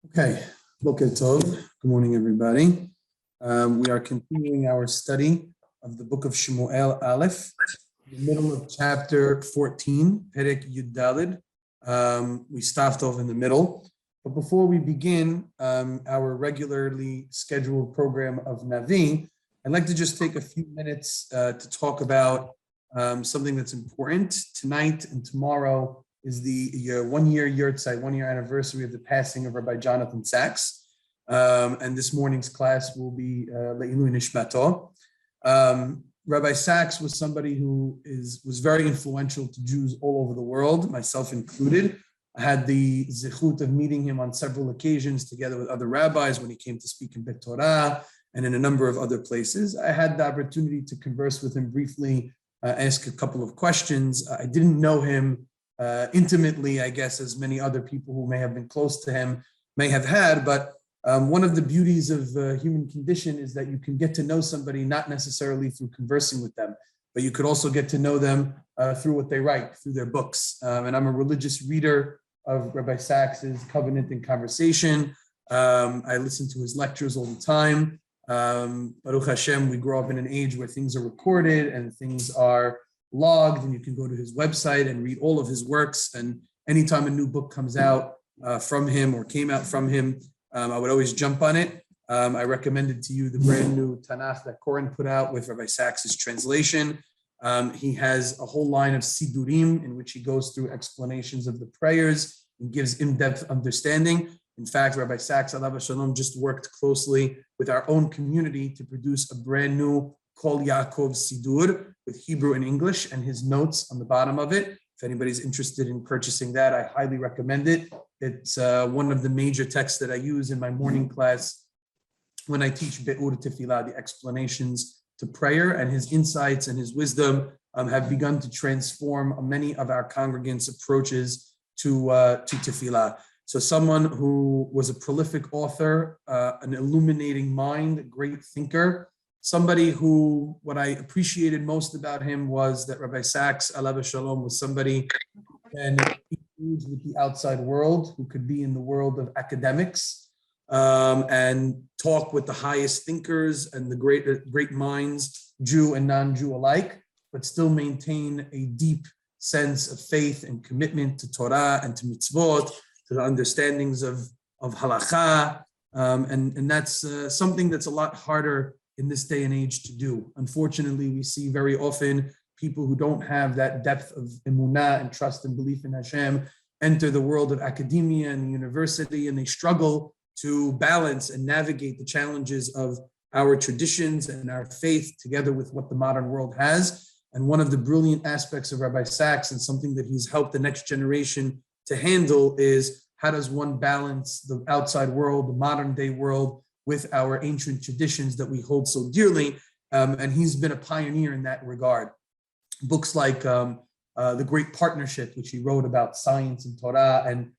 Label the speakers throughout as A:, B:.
A: Okay, Boker Tov. Good morning, everybody. We are continuing our study of the book of Shemuel Aleph, in the middle of chapter 14, Perek Yud Daled. We stopped off in the middle. But before we begin our regularly scheduled program of Navi, I'd like to just take a few minutes to talk about something that's important. Tonight and tomorrow is the 1-year yurtzeit, 1-year anniversary of the passing of Rabbi Jonathan Sachs. And this morning's class will be Le'ilu Nishmato. Rabbi Sachs was somebody who was very influential to Jews all over the world, myself included. I had the zichut of meeting him on several occasions together with other rabbis when he came to speak in Bet Torah and in a number of other places. I had the opportunity to converse with him briefly, ask a couple of questions. I didn't know him intimately, I guess, as many other people who may have been close to him may have had. But one of the beauties of the human condition is that you can get to know somebody not necessarily through conversing with them, but you could also get to know them through what they write, through their books. And I'm a religious reader of Rabbi Sachs's Covenant and Conversation. I listen to his lectures all the time. Baruch Hashem, we grow up in an age where things are recorded and things are logged, and you can go to his website and read all of his works. And anytime a new book comes out from him or came out from him, I would always jump on it. I recommended to you the brand new Tanakh that Koren put out with Rabbi Sachs's translation. He has a whole line of Sidurim in which he goes through explanations of the prayers and gives in-depth understanding. In fact, Rabbi Sachs, alav shalom, just worked closely with our own community to produce a brand new Kol Yaakov Sidur with Hebrew and English and his notes on the bottom of it. If anybody's interested in purchasing that, I highly recommend it. It's one of the major texts that I use in my morning class when I teach Be'ur Tefillah, the explanations to prayer, and his insights and his wisdom have begun to transform many of our congregants' approaches to Tefillah. So someone who was a prolific author, an illuminating mind, a great thinker, somebody who, what I appreciated most about him was that Rabbi Sachs, alav shalom, was somebody who can engage with the outside world, who could be in the world of academics and talk with the highest thinkers and the great minds, Jew and non-Jew alike, but still maintain a deep sense of faith and commitment to Torah and to mitzvot, to the understandings of halakha. And that's something that's a lot harder in this day and age to do. Unfortunately, we see very often people who don't have that depth of emunah and trust and belief in Hashem enter the world of academia and the university, and they struggle to balance and navigate the challenges of our traditions and our faith together with what the modern world has. And one of the brilliant aspects of Rabbi Sachs, and something that he's helped the next generation to handle, is how does one balance the outside world, the modern day world, with our ancient traditions that we hold so dearly. And he's been a pioneer in that regard. Books like The Great Partnership, which he wrote about science and Torah and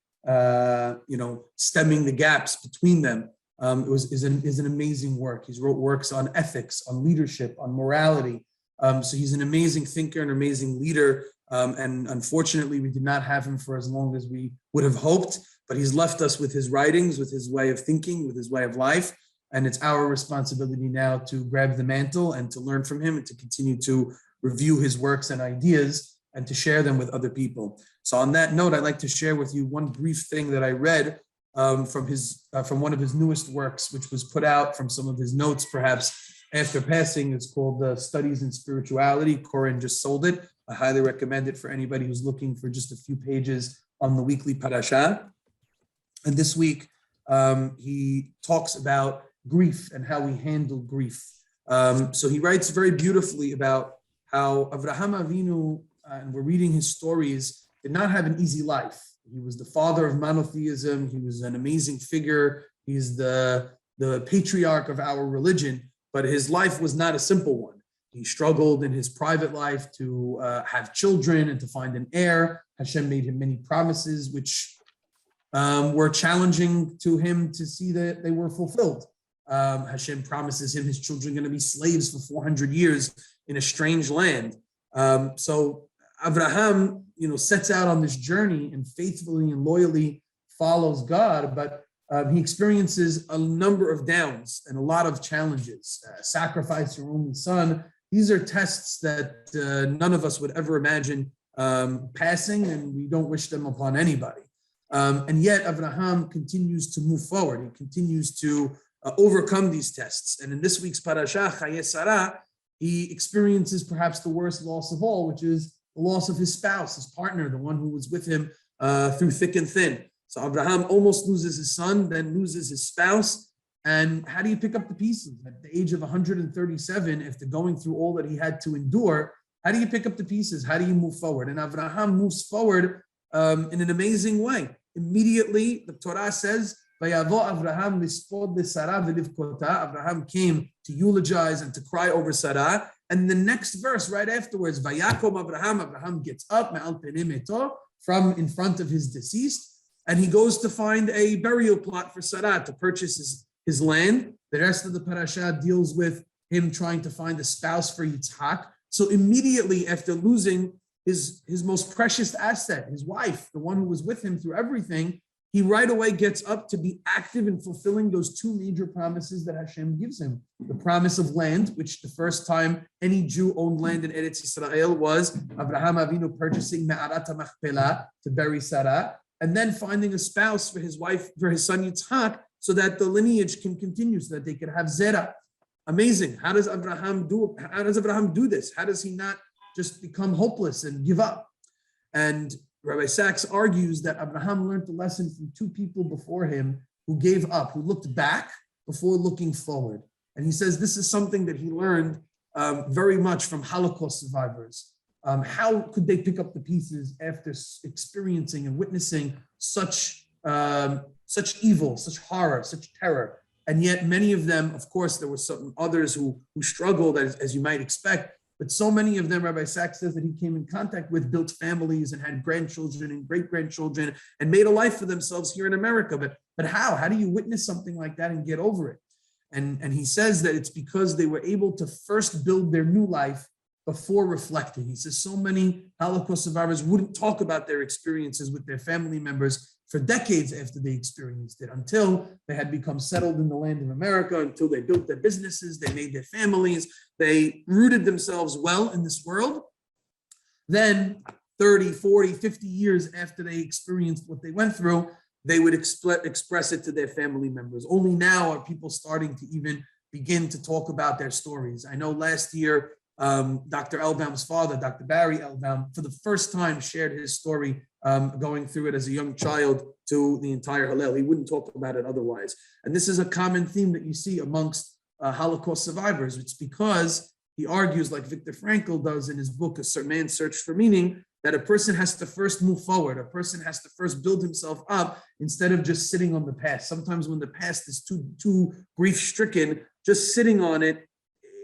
A: stemming the gaps between them, is an amazing work. He's wrote works on ethics, on leadership, on morality. So he's an amazing thinker, an amazing leader. And unfortunately, we did not have him for as long as we would have hoped. But he's left us with his writings, with his way of thinking, with his way of life. And it's our responsibility now to grab the mantle and to learn from him and to continue to review his works and ideas and to share them with other people. So on that note, I'd like to share with you one brief thing that I read from one of his newest works, which was put out from some of his notes, perhaps after passing. It's called Studies in Spirituality. Koren just sold it. I highly recommend it for anybody who's looking for just a few pages on the weekly parasha. And this week, he talks about grief and how we handle grief. So he writes very beautifully about how Avraham Avinu, and we're reading his stories, did not have an easy life. He was the father of monotheism. He was an amazing figure. He's the patriarch of our religion, but his life was not a simple one. He struggled in his private life to have children and to find an heir. Hashem made him many promises, which were challenging to him to see that they were fulfilled. Hashem promises him his children are going to be slaves for 400 years in a strange land. So Abraham, sets out on this journey and faithfully and loyally follows God, but he experiences a number of downs and a lot of challenges. Sacrifice your only son. These are tests that none of us would ever imagine passing, and we don't wish them upon anybody. And yet Abraham continues to move forward. He continues to overcome these tests. And in this week's parasha, Chaye Sarah, he experiences perhaps the worst loss of all, which is the loss of his spouse, his partner, the one who was with him through thick and thin. So Abraham almost loses his son, then loses his spouse. And how do you pick up the pieces? At the age of 137, after going through all that he had to endure, how do you pick up the pieces? How do you move forward? And Abraham moves forward in an amazing way. Immediately, the Torah says, Abraham came to eulogize and to cry over Sarah. And the next verse right afterwards, Abraham gets up from in front of his deceased, and he goes to find a burial plot for Sarah to purchase his land. The rest of the parasha deals with him trying to find a spouse for Yitzhak. So immediately after losing his most precious asset, his wife, the one who was with him through everything, he right away gets up to be active in fulfilling those two major promises that Hashem gives him. The promise of land, which the first time any Jew owned land in Eretz Yisrael was Abraham Avinu purchasing Me'arat HaMachpelah to bury Sarah, and then finding a spouse for his wife, for his son Yitzhak, so that the lineage can continue, so that they could have Zerah. Amazing. How does Abraham do this? How does he not just become hopeless and give up? And Rabbi Sachs argues that Abraham learned the lesson from two people before him who gave up, who looked back before looking forward. And he says this is something that he learned very much from Holocaust survivors. How could they pick up the pieces after experiencing and witnessing such evil, such horror, such terror? And yet many of them, of course, there were some others who struggled, as you might expect, but so many of them, Rabbi Sachs says, that he came in contact with, built families and had grandchildren and great-grandchildren and made a life for themselves here in America. But how? How do you witness something like that and get over it? And he says that it's because they were able to first build their new life before reflecting. He says so many Holocaust survivors wouldn't talk about their experiences with their family members for decades after they experienced it, until they had become settled in the land of America, until they built their businesses, they made their families, they rooted themselves well in this world. Then 30, 40, 50 years after they experienced what they went through, they would express it to their family members. Only now are people starting to even begin to talk about their stories. I know last year, Dr. Elbaum's father, Dr. Barry Elbaum, for the first time shared his story going through it as a young child to the entire Hillel. He wouldn't talk about it otherwise. And this is a common theme that you see amongst Holocaust survivors. It's because he argues, like Viktor Frankl does in his book, A Man's Search for Meaning, that a person has to first move forward. A person has to first build himself up instead of just sitting on the past. Sometimes when the past is too grief-stricken, just sitting on it,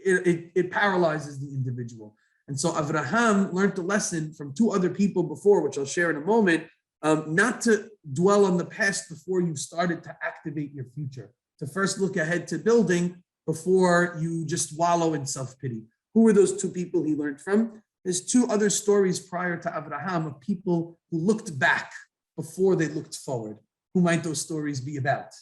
A: it paralyzes the individual. And so Avraham learned the lesson from two other people before, which I'll share in a moment, not to dwell on the past before you've started to activate your future, to first look ahead to building before you just wallow in self-pity. Who were those two people he learned from? There's two other stories prior to Avraham of people who looked back before they looked forward. Who might those stories be about?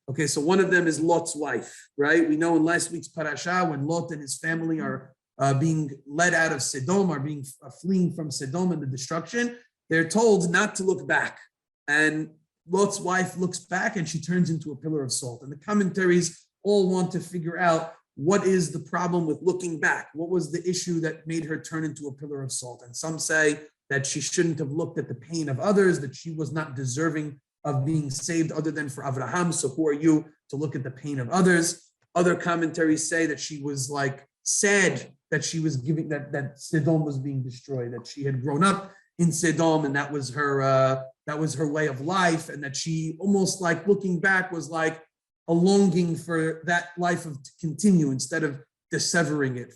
A: Okay, so one of them is Lot's wife, right? We know in last week's parasha, when Lot and his family are being led out of Sodom, are being fleeing from Sodom and the destruction, they're told not to look back. And Lot's wife looks back and she turns into a pillar of salt. And the commentaries all want to figure out what is the problem with looking back? What was the issue that made her turn into a pillar of salt? And some say that she shouldn't have looked at the pain of others, that she was not deserving of being saved other than for Avraham. So who are you to look at the pain of others? Other commentaries say that she was like sad that she was giving, that Sodom was being destroyed, that she had grown up in Sodom and that was her way of life, and that she almost like looking back was like a longing for that life to continue instead of dissevering it,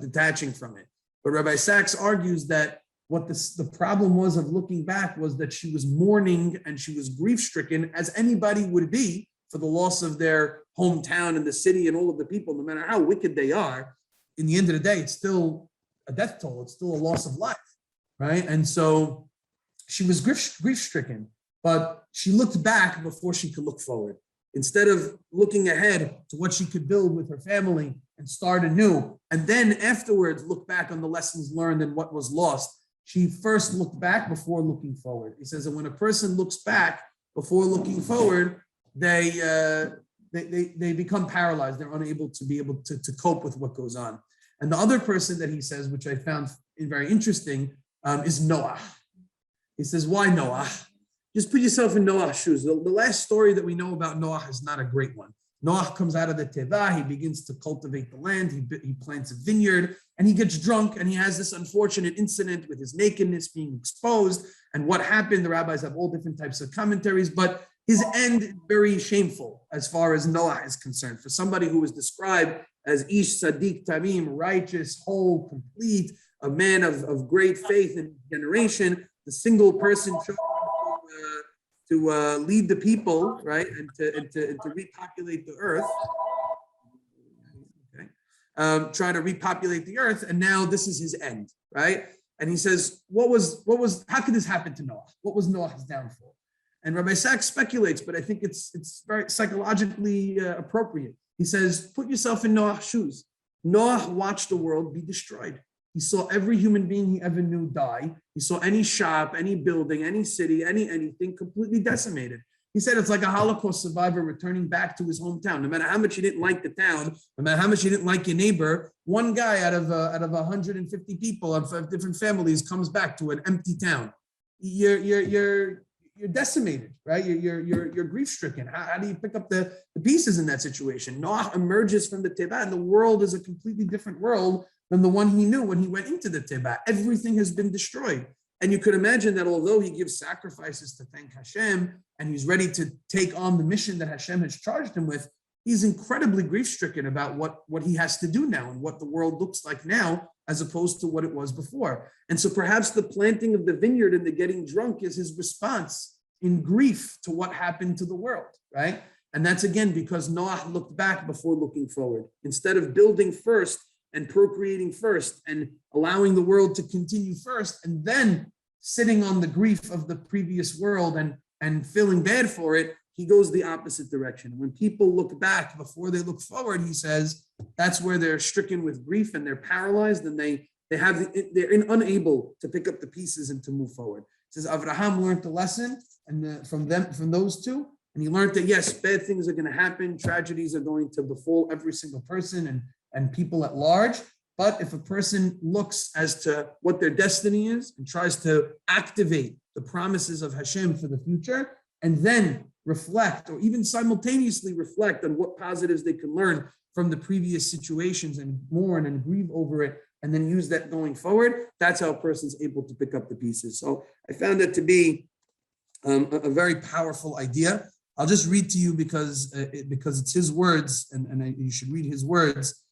A: detaching from it. But Rabbi Sachs argues that what the problem was of looking back was that she was mourning and she was grief-stricken, as anybody would be, for the loss of their hometown and the city and all of the people, no matter how wicked they are. In the end of the day, it's still a death toll. It's still a loss of life, right? And so she was grief-stricken. but she looked back before she could look forward. Instead of looking ahead to what she could build with her family and start anew, and then afterwards look back on the lessons learned and what was lost, she first looked back before looking forward. He says that when a person looks back before looking forward, they become paralyzed. They're unable to cope with what goes on. And the other person that he says, which I found very interesting, is Noah. He says, why Noah? Just put yourself in Noah's shoes. The last story that we know about Noah is not a great one. Noah comes out of the teva, he begins to cultivate the land, he plants a vineyard, and he gets drunk, and he has this unfortunate incident with his nakedness being exposed. And what happened, the rabbis have all different types of commentaries, but his end is very shameful as far as Noah is concerned. For somebody who was described as Ish Sadiq Tamim, righteous, whole, complete, a man of great faith and generation, the single person chosen to lead the people, right, and to repopulate the earth. Okay, try to repopulate the earth, and now this is his end, right? And he says, how could this happen to Noah? What was Noah's downfall? And Rabbi Sachs speculates, but I think it's very psychologically appropriate. He says, put yourself in Noah's shoes. Noah watched the world be destroyed. He saw every human being he ever knew die. He saw any shop, any building, any city, anything completely decimated. He said it's like a Holocaust survivor returning back to his hometown. No matter how much you didn't like the town, no matter how much you didn't like your neighbor, one guy out of 150 people of different families comes back to an empty town. You're decimated, right? You're grief-stricken. How do you pick up the pieces in that situation? Noah emerges from the teva, and the world is a completely different world than the one he knew when he went into the teva. Everything has been destroyed. And you could imagine that although he gives sacrifices to thank Hashem, and he's ready to take on the mission that Hashem has charged him with, he's incredibly grief-stricken about what he has to do now and what the world looks like now, as opposed to what it was before. And so perhaps the planting of the vineyard and the getting drunk is his response in grief to what happened to the world, right? And that's again because Noah looked back before looking forward. Instead of building first and procreating first and allowing the world to continue first, and then sitting on the grief of the previous world and feeling bad for it, he goes the opposite direction. When people look back before they look forward, he says, that's where they're stricken with grief and they're paralyzed and they're unable to pick up the pieces and to move forward. It says Avraham learned the lesson from those two, and he learned that yes, bad things are going to happen, tragedies are going to befall every single person and people at large. But if a person looks as to what their destiny is and tries to activate the promises of Hashem for the future, and then reflect or even simultaneously reflect on what positives they can learn from the previous situations and mourn and grieve over it, and then use that going forward, that's how a person's able to pick up the pieces. So I found that to be a very powerful idea. I'll just read to you because it's his words, and you should read his words.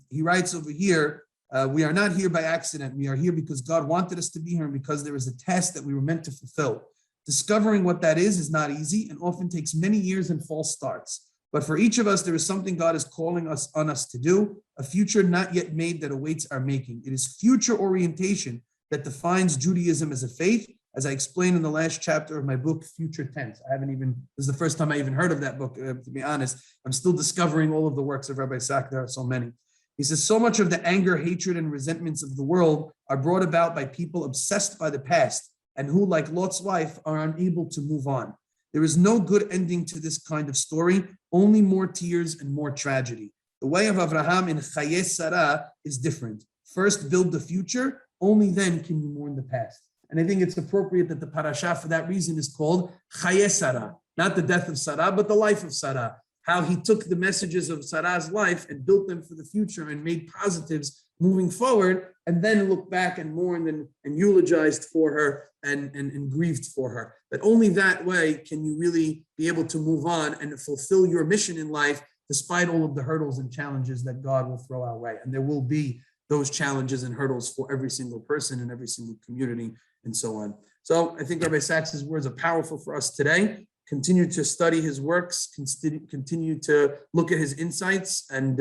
A: He writes over here, we are not here by accident. We are here because God wanted us to be here and because there is a task that we were meant to fulfill. Discovering what that is not easy and often takes many years and false starts. But for each of us, there is something God is calling us on us to do, a future not yet made that awaits our making. It is future orientation that defines Judaism as a faith, as I explained in the last chapter of my book, Future Tense. This is the first time I even heard of that book, to be honest. I'm still discovering all of the works of Rabbi Sach. There are so many. He says, so much of the anger, hatred, and resentments of the world are brought about by people obsessed by the past and who, like Lot's wife, are unable to move on. There is no good ending to this kind of story, only more tears and more tragedy. The way of Avraham in Chaye Sarah is different. First, build the future, only then can you mourn the past. And I think it's appropriate that the parasha for that reason is called Chaye Sarah, not the death of Sarah, but the life of Sarah. How he took the messages of Sarah's life and built them for the future and made positives moving forward, and then looked back and mourned and eulogized for her and grieved for her. That only that way can you really be able to move on and fulfill your mission in life, despite all of the hurdles and challenges that God will throw our way. And there will be those challenges and hurdles for every single person in every single community and so on. So I think Rabbi Sachs's words are powerful for us today. Continue to study his works, continue to look at his insights, and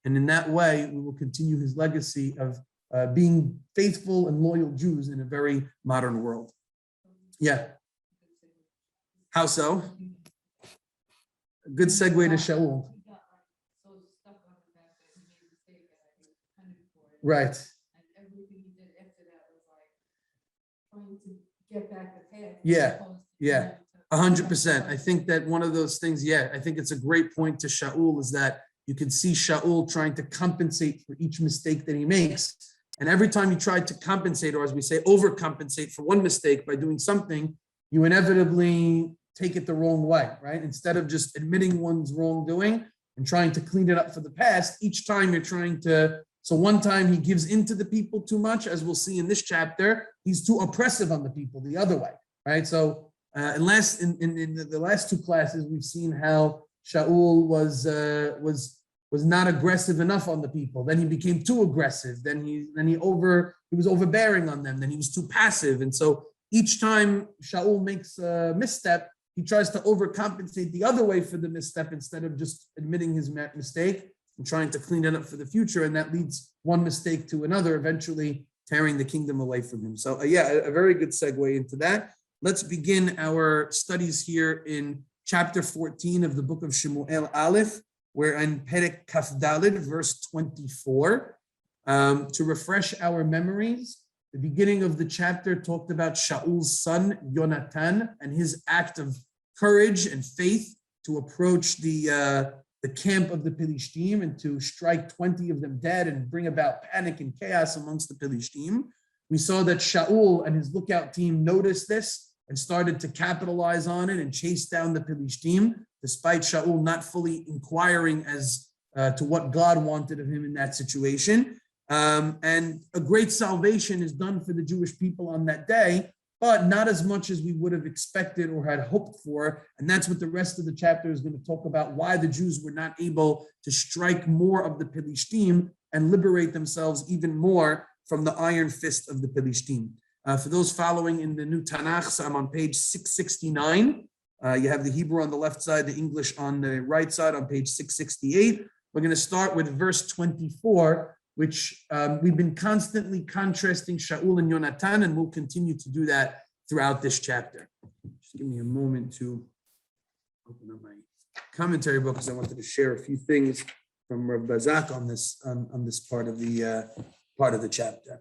A: in that way, we will continue his legacy of being faithful and loyal Jews in a very modern world. Yeah. How so? A good segue to Shaul. Right.
B: And everything he did after that was like trying to get back the path.
A: Yeah, yeah. 100%. I think that one of those things, I think it's a great point to Shaul is that you can see Shaul trying to compensate for each mistake that he makes. And every time he tried to compensate, or as we say, overcompensate for one mistake by doing something, you inevitably take it the wrong way, right? Instead of just admitting one's wrongdoing and trying to clean it up for the past, each time you're trying to. So one time he gives into the people too much, as we'll see in this chapter, he's too oppressive on the people the other way, right? So in the last two classes, we've seen how Shaul was not aggressive enough on the people. Then he became too aggressive. Then he was overbearing on them. Then he was too passive. And so each time Shaul makes a misstep, he tries to overcompensate the other way for the misstep instead of just admitting his mistake and trying to clean it up for the future. And that leads one mistake to another, eventually tearing the kingdom away from him. So a very good segue into that. Let's begin our studies here in chapter 14 of the book of Shemuel Aleph. We're in Perek Kaf Daled, verse 24. To refresh our memories, the beginning of the chapter talked about Shaul's son, Yonatan, and his act of courage and faith to approach the camp of the Philistine and to strike 20 of them dead and bring about panic and chaos amongst the Philistine. We saw that Shaul and his lookout team noticed this and started to capitalize on it and chase down the Philistine, despite Shaul not fully inquiring as to what God wanted of him in that situation. And a great salvation is done for the Jewish people on that day, but not as much as we would have expected or had hoped for. And that's what the rest of the chapter is going to talk about, why the Jews were not able to strike more of the Philistine and liberate themselves even more from the iron fist of the Philistine. For those following in the new Tanakh, so I'm on page 669. You have the Hebrew on the left side, the English on the right side on page 668. We're going to start with verse 24, which we've been constantly contrasting Shaul and Yonatan, and we'll continue to do that throughout this chapter. Just give me a moment to open up my commentary book because I wanted to share a few things from Rabbi on this part of the chapter.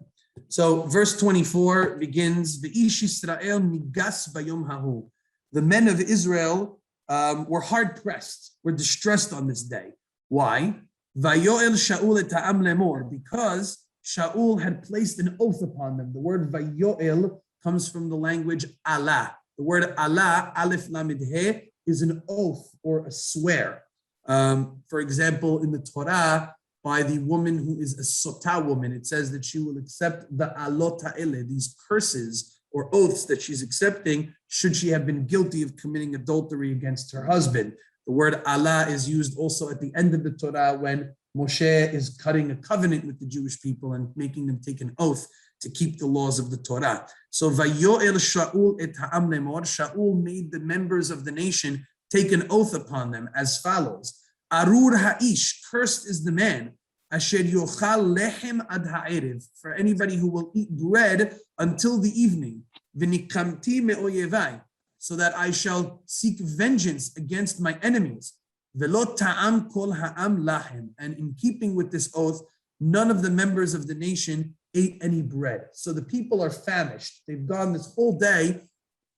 A: So verse 24 begins, V'ish Yisrael nigas bayom hahu. The men of Israel were hard pressed, were distressed on this day. Why? Vayoel Shaul et ha'am lemor, because Shaul had placed an oath upon them. The word Vayoel comes from the language Allah. The word Allah, Aleph Lamed He, is an oath or a swear. For example, in the Torah, by the woman who is a sotah woman, it says that she will accept the alot ha'ele, these curses or oaths that she's accepting, should she have been guilty of committing adultery against her husband. The word Allah is used also at the end of the Torah when Moshe is cutting a covenant with the Jewish people and making them take an oath to keep the laws of the Torah. So Vayoel Shaul et ha'am lemor, Shaul made the members of the nation take an oath upon them as follows. Arur ha'ish, cursed is the man, asher yochal lechem ad ha'erev, for anybody who will eat bread until the evening, v'nikamti me'oyevai, so that I shall seek vengeance against my enemies. Velo ta'am kol ha'am lahem, and in keeping with this oath, none of the members of the nation ate any bread. So the people are famished. They've gone this whole day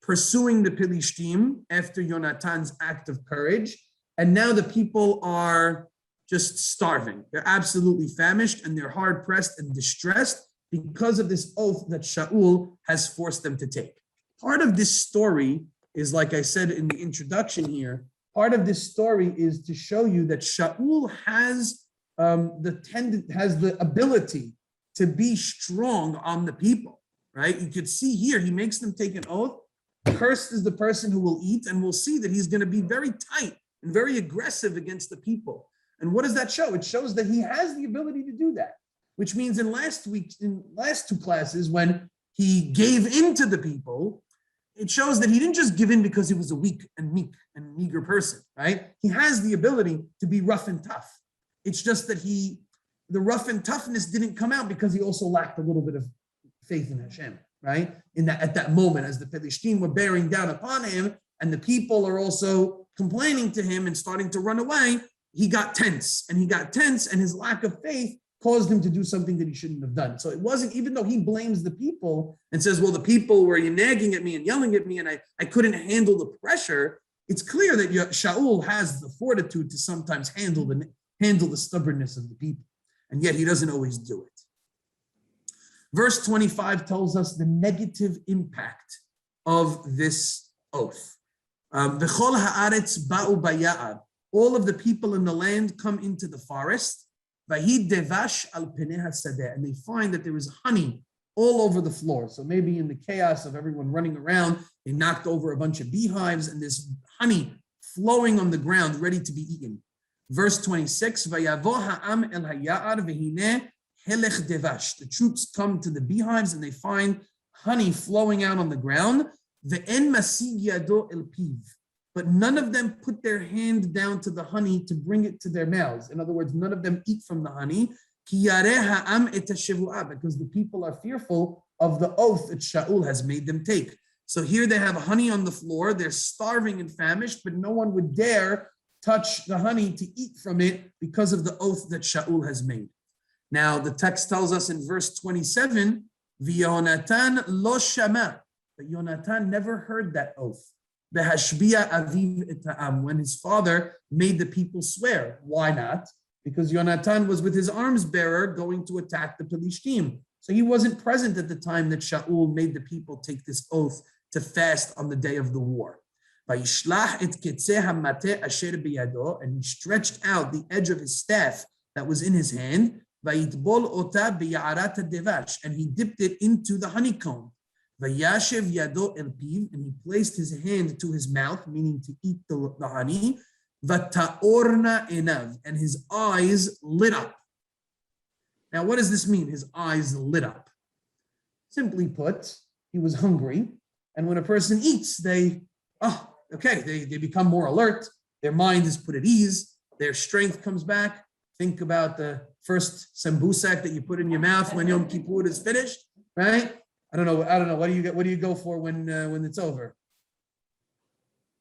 A: pursuing the Philistine after Yonatan's act of courage. And now the people are just starving. They're absolutely famished and they're hard pressed and distressed because of this oath that Shaul has forced them to take. Part of this story is, like I said in the introduction here, part of this story is to show you that Shaul has the ability to be strong on the people, right? You could see here, he makes them take an oath. Cursed is the person who will eat, and we'll see that he's going to be very tight and very aggressive against the people. And what does that show? It shows that he has the ability to do that, which means in last two classes, when he gave in to the people, it shows that he didn't just give in because he was a weak and meek and meager person, right? He has the ability to be rough and tough. It's just that the rough and toughness didn't come out because he also lacked a little bit of faith in Hashem, right? At that moment, as the Philistine were bearing down upon him, and the people are also complaining to him and starting to run away, he got tense, and his lack of faith caused him to do something that he shouldn't have done. So it wasn't, even though he blames the people and says, well, the people were nagging at me and yelling at me, and I couldn't handle the pressure, it's clear that Shaul has the fortitude to sometimes handle the stubbornness of the people, and yet he doesn't always do it. Verse 25 tells us the negative impact of this oath. V'chol haaretz ba'u baya'ar. All of the people in the land come into the forest. V'hi devash al penei hasadeh. And they find that there is honey all over the floor. So maybe in the chaos of everyone running around, they knocked over a bunch of beehives, and there's honey flowing on the ground ready to be eaten. Verse 26, Vayavo ha'am el haya'ar v'hineh helech devash. The troops come to the beehives and they find honey flowing out on the ground. Ve'en masig yado el piv. But none of them put their hand down to the honey to bring it to their mouths. In other words, none of them eat from the honey. Ki yareh ha'am et hashevuah, because the people are fearful of the oath that Shaul has made them take. So here they have honey on the floor. They're starving and famished, but no one would dare touch the honey to eat from it because of the oath that Shaul has made. Now, the text tells us in verse 27, V'Yonatan lo shama, but Yonatan never heard that oath. Behashbiya aviv et ha'am, when his father made the people swear. Why not? Because Yonatan was with his arms bearer going to attack the Pelishtim. So he wasn't present at the time that Shaul made the people take this oath to fast on the day of the war. Vayishlach et ketzeh hamateh asher biyado, and he stretched out the edge of his staff that was in his hand. Vayitbol ota biya'arat devash, and he dipped it into the honeycomb. Vayashev yado el piv, and he placed his hand to his mouth, meaning to eat the honey. Vataorna enav, and his eyes lit up. Now, what does this mean? His eyes lit up. Simply put, he was hungry, and when a person eats, they become more alert. Their mind is put at ease. Their strength comes back. Think about the first sambusak that you put in your mouth when Yom Kippur is finished, right? I don't know. What do you go for when it's over?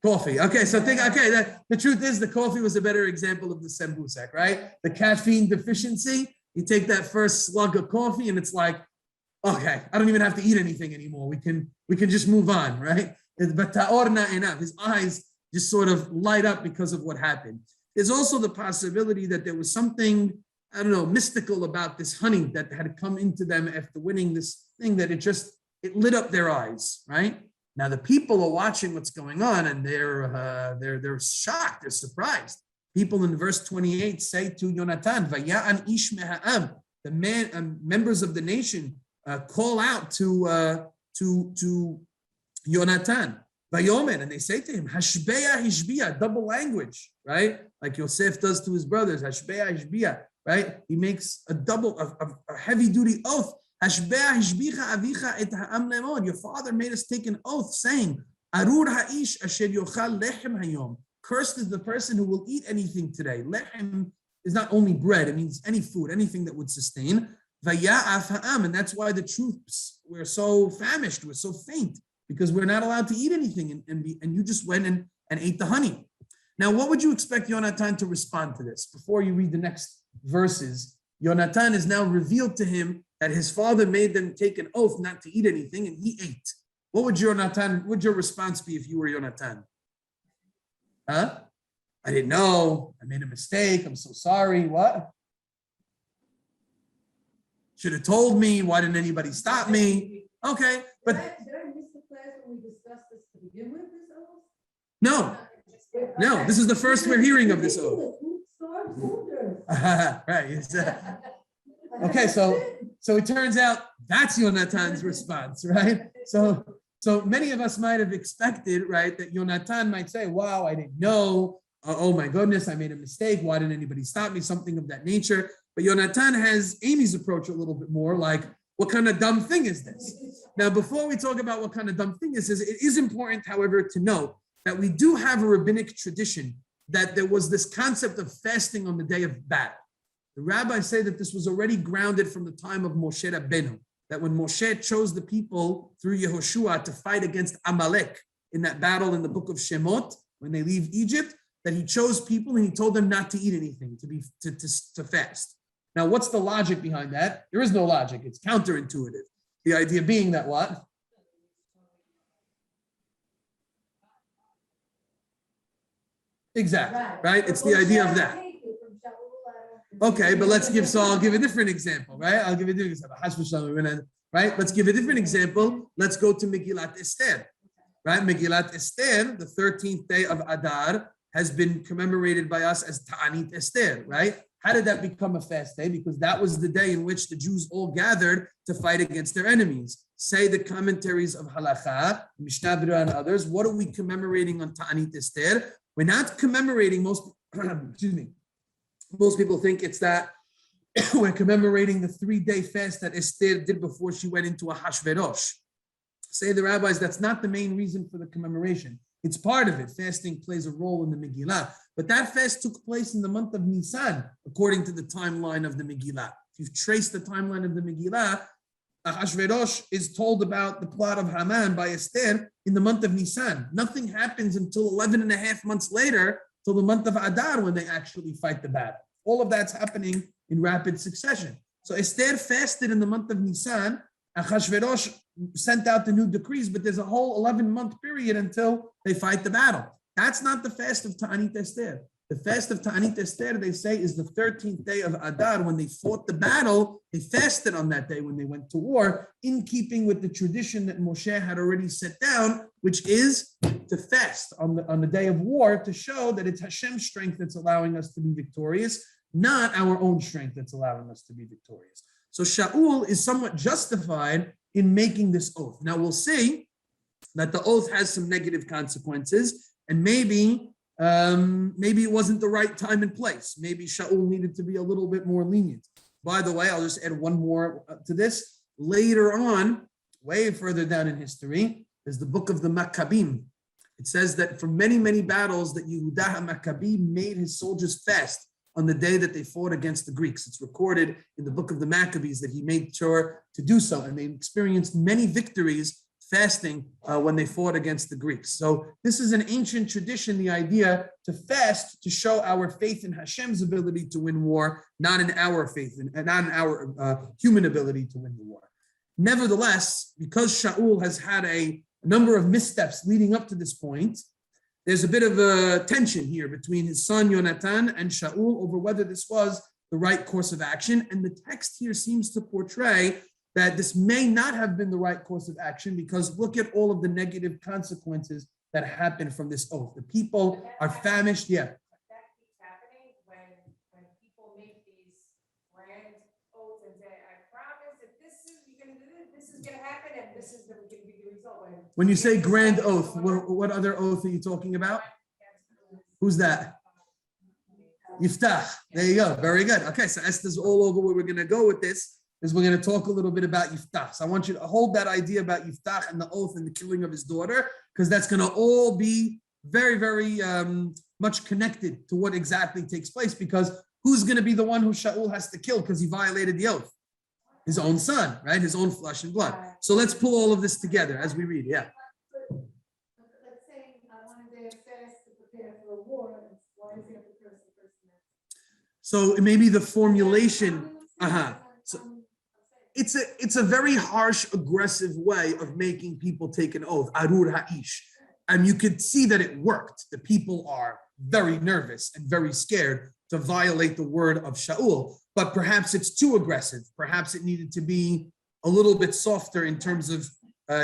A: Coffee. Okay, so the truth is the coffee was a better example of the sambusak, right? The caffeine deficiency. You take that first slug of coffee and it's like, okay, I don't even have to eat anything anymore. We can just move on, right? But ta'orna enough. His eyes just sort of light up because of what happened. There's also the possibility that there was something, mystical about this honey that had come into them after winning this thing, that it lit up their eyes, right? Now the people are watching what's going on, and they're shocked, they're surprised. People in verse 28 say to Yonatan, "Vaya'an ish meha'am," the members of the nation call out to Yonatan, Vayomer, and they say to him, "Hashbeya hishbiya," double language, right? Like Yosef does to his brothers, Hashbeya hishbiya, right? He makes a heavy duty oath. Hashbeya hishbicha avicha et ha'am lemod. Your father made us take an oath, saying, "Arur ha'ish asher yochal lechem hayom." Cursed is the person who will eat anything today. Lechem is not only bread; it means any food, anything that would sustain. Vaya'af ha'am, and that's why the troops were so famished, were so faint, because we're not allowed to eat anything, and you just went and ate the honey. Now, what would you expect Yonatan to respond to this? Before you read the next verses, Yonatan is now revealed to him that his father made them take an oath not to eat anything, and he ate. What would your response be if you were Yonatan? Huh? I didn't know. I made a mistake. I'm so sorry. What? Should have told me. Why didn't anybody stop me? Okay, but
B: did I miss the class when we discussed this to begin with? This oath?
A: No. This is the first we're hearing of this oath. Right. Okay, so it turns out that's Yonatan's response, right? So many of us might have expected, right, that Yonatan might say, "Wow, I didn't know. Oh my goodness, I made a mistake. Why didn't anybody stop me?" Something of that nature. But Yonatan has Amy's approach a little bit more like, what kind of dumb thing is this? Now, before we talk about what kind of dumb thing this is, it is important, however, to note that we do have a rabbinic tradition that there was this concept of fasting on the day of battle. The rabbis say that this was already grounded from the time of Moshe Rabbeinu, that when Moshe chose the people through Yehoshua to fight against Amalek, in that battle in the book of Shemot, when they leave Egypt, that he chose people and he told them not to eat anything, to fast. Now, what's the logic behind that? There is no logic. It's counterintuitive. The idea being that what? Exactly, right? It's the idea of that. Okay, but I'll give a different example, right? I'll give a different example, right? Let's give a different example. Let's go to Megillat Esther, right? Megillat Esther, the 13th day of Adar, has been commemorated by us as Ta'anit Esther, right? How did that become a fast day? Because that was the day in which the Jews all gathered to fight against their enemies. Say the commentaries of Halakha, Mishnah Berurah, and others. What are we commemorating on Ta'anit Esther? We're not commemorating most people think it's that we're commemorating the 3-day fast that Esther did before she went into a Hashverosh. Say the rabbis, that's not the main reason for the commemoration. It's part of it. Fasting plays a role in the Megillah. But that fast took place in the month of Nisan, according to the timeline of the Megillah. If you've traced the timeline of the Megillah, Ahashverosh is told about the plot of Haman by Esther in the month of Nisan. Nothing happens until 11 and a half months later, till the month of Adar, when they actually fight the battle. All of that's happening in rapid succession. So Esther fasted in the month of Nisan. Ahashverosh sent out the new decrees, but there's a whole 11-month period until they fight the battle. That's not the fast of Ta'anit Esther. The fast of Ta'anit Esther, they say, is the 13th day of Adar. When they fought the battle, they fasted on that day when they went to war, in keeping with the tradition that Moshe had already set down, which is to fast on the day of war to show that it's Hashem's strength that's allowing us to be victorious, not our own strength that's allowing us to be victorious. So Shaul is somewhat justified in making this oath. Now we'll see that the oath has some negative consequences, and maybe it wasn't the right time and place. Maybe Shaul needed to be a little bit more lenient. By the way, I'll just add one more to this. Later on, way further down in history, is the book of the Maccabim. It says that for many, many battles that Yehudah Maccabi made his soldiers fast on the day that they fought against the Greeks. It's recorded in the book of the Maccabees that he made sure to do so, and they experienced many victories fasting when they fought against the Greeks. So this is an ancient tradition, the idea to fast to show our faith in Hashem's ability to win war, not in our faith, and not in our human ability to win the war. Nevertheless, because Shaul has had a number of missteps leading up to this point, there's a bit of a tension here between his son Yonatan and Shaul over whether this was the right course of action. And the text here seems to portray that this may not have been the right course of action, because look at all of the negative consequences that happen from this oath. The people are famished. Yeah.
B: That keeps happening when people make these grand oaths and say, I promise if you're going to do this is going to happen, and this is going to be the result.
A: When you say grand oath, what other oath are you talking about? Who's that? Yiftach. There you go. Very good. Okay, so Esther's all over where we're going to go with this. Is we're going to talk a little bit about Yiftach. So I want you to hold that idea about Yiftach and the oath and the killing of his daughter, because that's going to all be very, very much connected to what exactly takes place, because who's going to be the one who Shaul has to kill because he violated the oath? His own son, right? His own flesh and blood. So let's pull all of this together as we read. Yeah.
B: Let's say I wanted to fast to prepare for a war. Why is it the person?
A: So it may be the formulation. So it's a very harsh, aggressive way of making people take an oath. Arur ha'ish. And you could see that it worked. The people are very nervous and very scared to violate the word of Shaul. But perhaps it's too aggressive. Perhaps it needed to be a little bit softer in terms of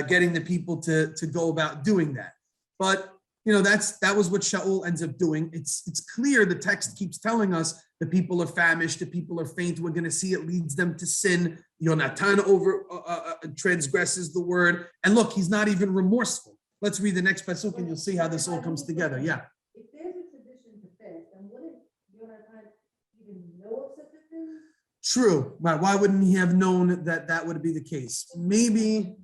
A: getting the people to go about doing that. But that was what Shaul ends up doing. It's clear, the text keeps telling us the people are famished, the people are faint. We're going to see it leads them to sin. Yonatan transgresses the word. And look, he's not even remorseful. Let's read the next pasuk and you'll see how this all comes together. Yeah.
B: If there's a tradition to fast, then wouldn't Yonatan even know of such a thing?
A: True. Why wouldn't he have known that would be the case? Maybe.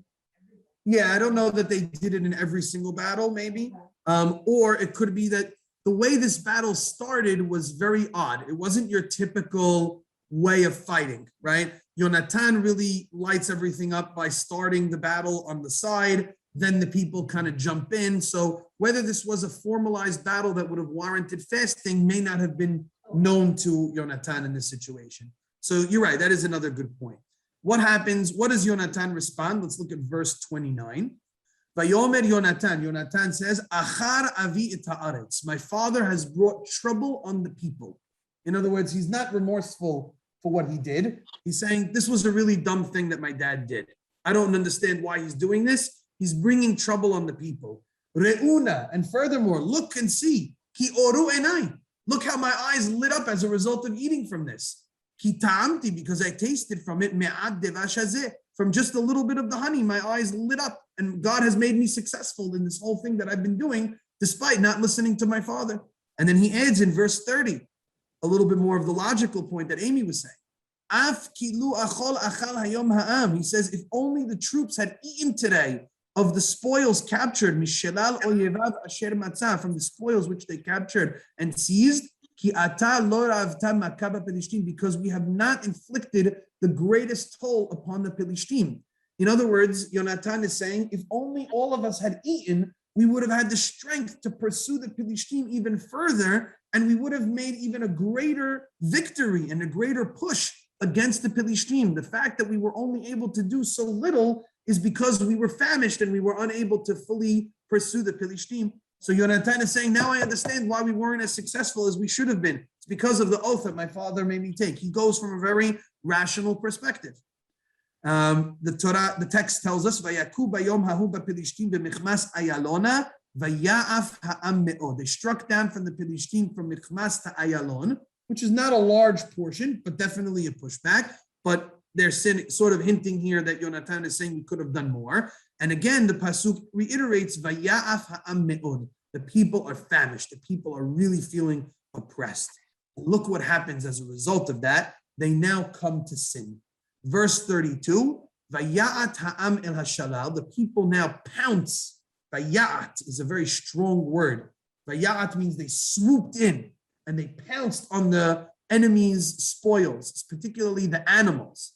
A: Yeah, I don't know that they did it in every single battle, maybe. Or it could be that the way this battle started was very odd. It wasn't your typical way of fighting, right? Yonatan really lights everything up by starting the battle on the side. then the people kind of jump in. So whether this was a formalized battle that would have warranted fasting may not have been known to Yonatan in this situation. So you're right, that is another good point. What happens? What does Yonatan respond? Let's look at verse 29. Vayomer Yonatan says, Achar avi et haaretz. My father has brought trouble on the people. In other words, he's not remorseful for what he did. He's saying, this was a really dumb thing that my dad did. I don't understand why he's doing this. He's bringing trouble on the people. Re'una, and furthermore, look and see. Ki oru enai. Look how my eyes lit up as a result of eating from this. Ki ta'amti, because I tasted from it, me'ad devash hazeh. From just a little bit of the honey, my eyes lit up, and God has made me successful in this whole thing that I've been doing, despite not listening to my father. And then he adds in verse 30, a little bit more of the logical point that Amy was saying. Af kilu achol achal hayom ha'am. He says, if only the troops had eaten today of the spoils captured, mishelal oyevav asher matzah, from the spoils which they captured and seized, ki ata lo ravta makaba pelishtim, because we have not inflicted the greatest toll upon the Pelishtim. In other words, Yonatan is saying, if only all of us had eaten, we would have had the strength to pursue the Pelishtim even further, and we would have made even a greater victory and a greater push against the Pelishtim. The fact that we were only able to do so little is because we were famished and we were unable to fully pursue the Pelishtim. So Yonatan is saying, now I understand why we weren't as successful as we should have been. It's because of the oath that my father made me take. He goes from a very rational perspective. The text tells us, "Vayaku bayom hahu b'Pelishtim b'michmas Ayalona, vaya'af ha'am me'od." They struck down from the Pelishtim from Michmas to Ayalon, which is not a large portion, but definitely a pushback. But they're sort of hinting here that Yonatan is saying we could have done more. And again, the pasuk reiterates, "Vaya'af ha'am me'od." The people are famished. The people are really feeling oppressed. And look what happens as a result of that. They now come to sin. Verse 32, Vaya'at ha'am el hashalal. The people now pounce. Vaya'at is a very strong word. Vaya'at means they swooped in and they pounced on the enemy's spoils, particularly the animals.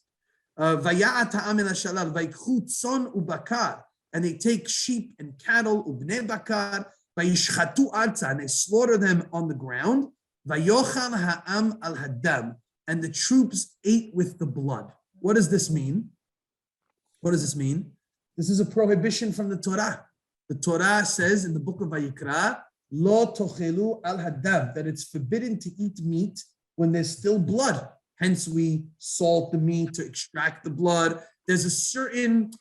A: Vaya'at ha'am el hashalal. Vayikhu tzon ubakar. And they take sheep and cattle, ubnei bakar. Vayishchatu arza. And they slaughter them on the ground. Vayochal ha'am al hadam. And the troops ate with the blood. What does this mean? What does this mean? This is a prohibition from the Torah. The Torah says in the book of Vayikra, Lo tochelu al hadam, that it's forbidden to eat meat when there's still blood. Hence, we salt the meat to extract the blood. There's a certain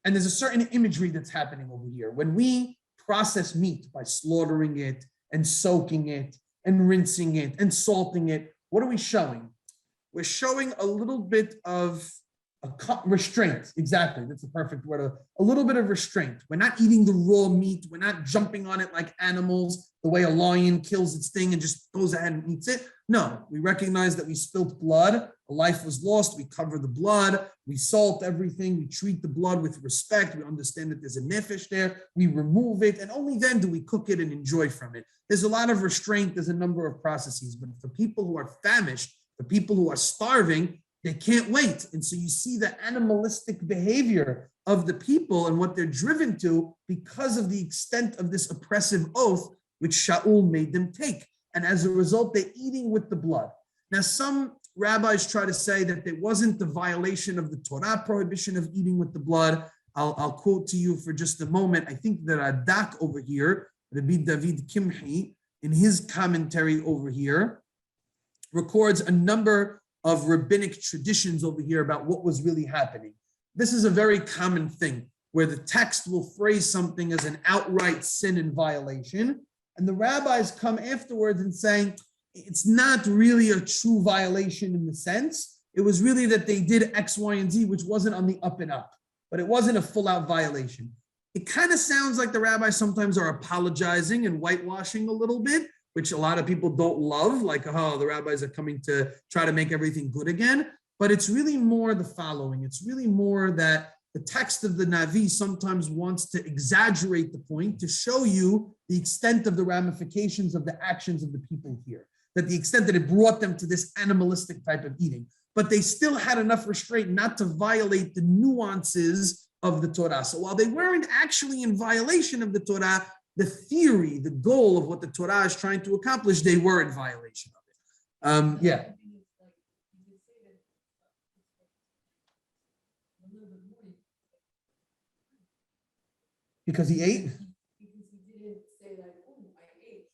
A: imagery that's happening over here. When we process meat by slaughtering it and soaking it and rinsing it and salting it, what are we showing? We're showing a little bit of restraint. Exactly, that's the perfect word. A little bit of restraint. We're not eating the raw meat. We're not jumping on it like animals, the way a lion kills its thing and just goes ahead and eats it. No, we recognize that we spilt blood. A life was lost. We cover the blood. We salt everything. We treat the blood with respect. We understand that there's a nefesh there. We remove it. And only then do we cook it and enjoy from it. There's a lot of restraint. There's a number of processes. But for people who are famished, the people who are starving, they can't wait. And so you see the animalistic behavior of the people and what they're driven to because of the extent of this oppressive oath which Shaul made them take. And as a result, they're eating with the blood. Now, some rabbis try to say that there wasn't the violation of the Torah prohibition of eating with the blood. I'll quote to you for just a moment. I think that Radak over here, Rabbi David Kimhi, in his commentary over here, records a number of rabbinic traditions over here about what was really happening. This is a very common thing where the text will phrase something as an outright sin and violation, and the rabbis come afterwards and saying it's not really a true violation in the sense. It was really that they did X, Y, and Z, which wasn't on the up and up, but it wasn't a full-out violation. It kind of sounds like the rabbis sometimes are apologizing and whitewashing a little bit, which a lot of people don't love, like, oh, the rabbis are coming to try to make everything good again. But it's really more the following. It's really more that the text of the Navi sometimes wants to exaggerate the point to show you the extent of the ramifications of the actions of the people here, that the extent that it brought them to this animalistic type of eating. But they still had enough restraint not to violate the nuances of the Torah. So while they weren't actually in violation of the Torah, the theory, the goal of what the Torah is trying to accomplish, they were in violation of it. Yeah. Because he ate?
B: Because he didn't say like, oh, I ate.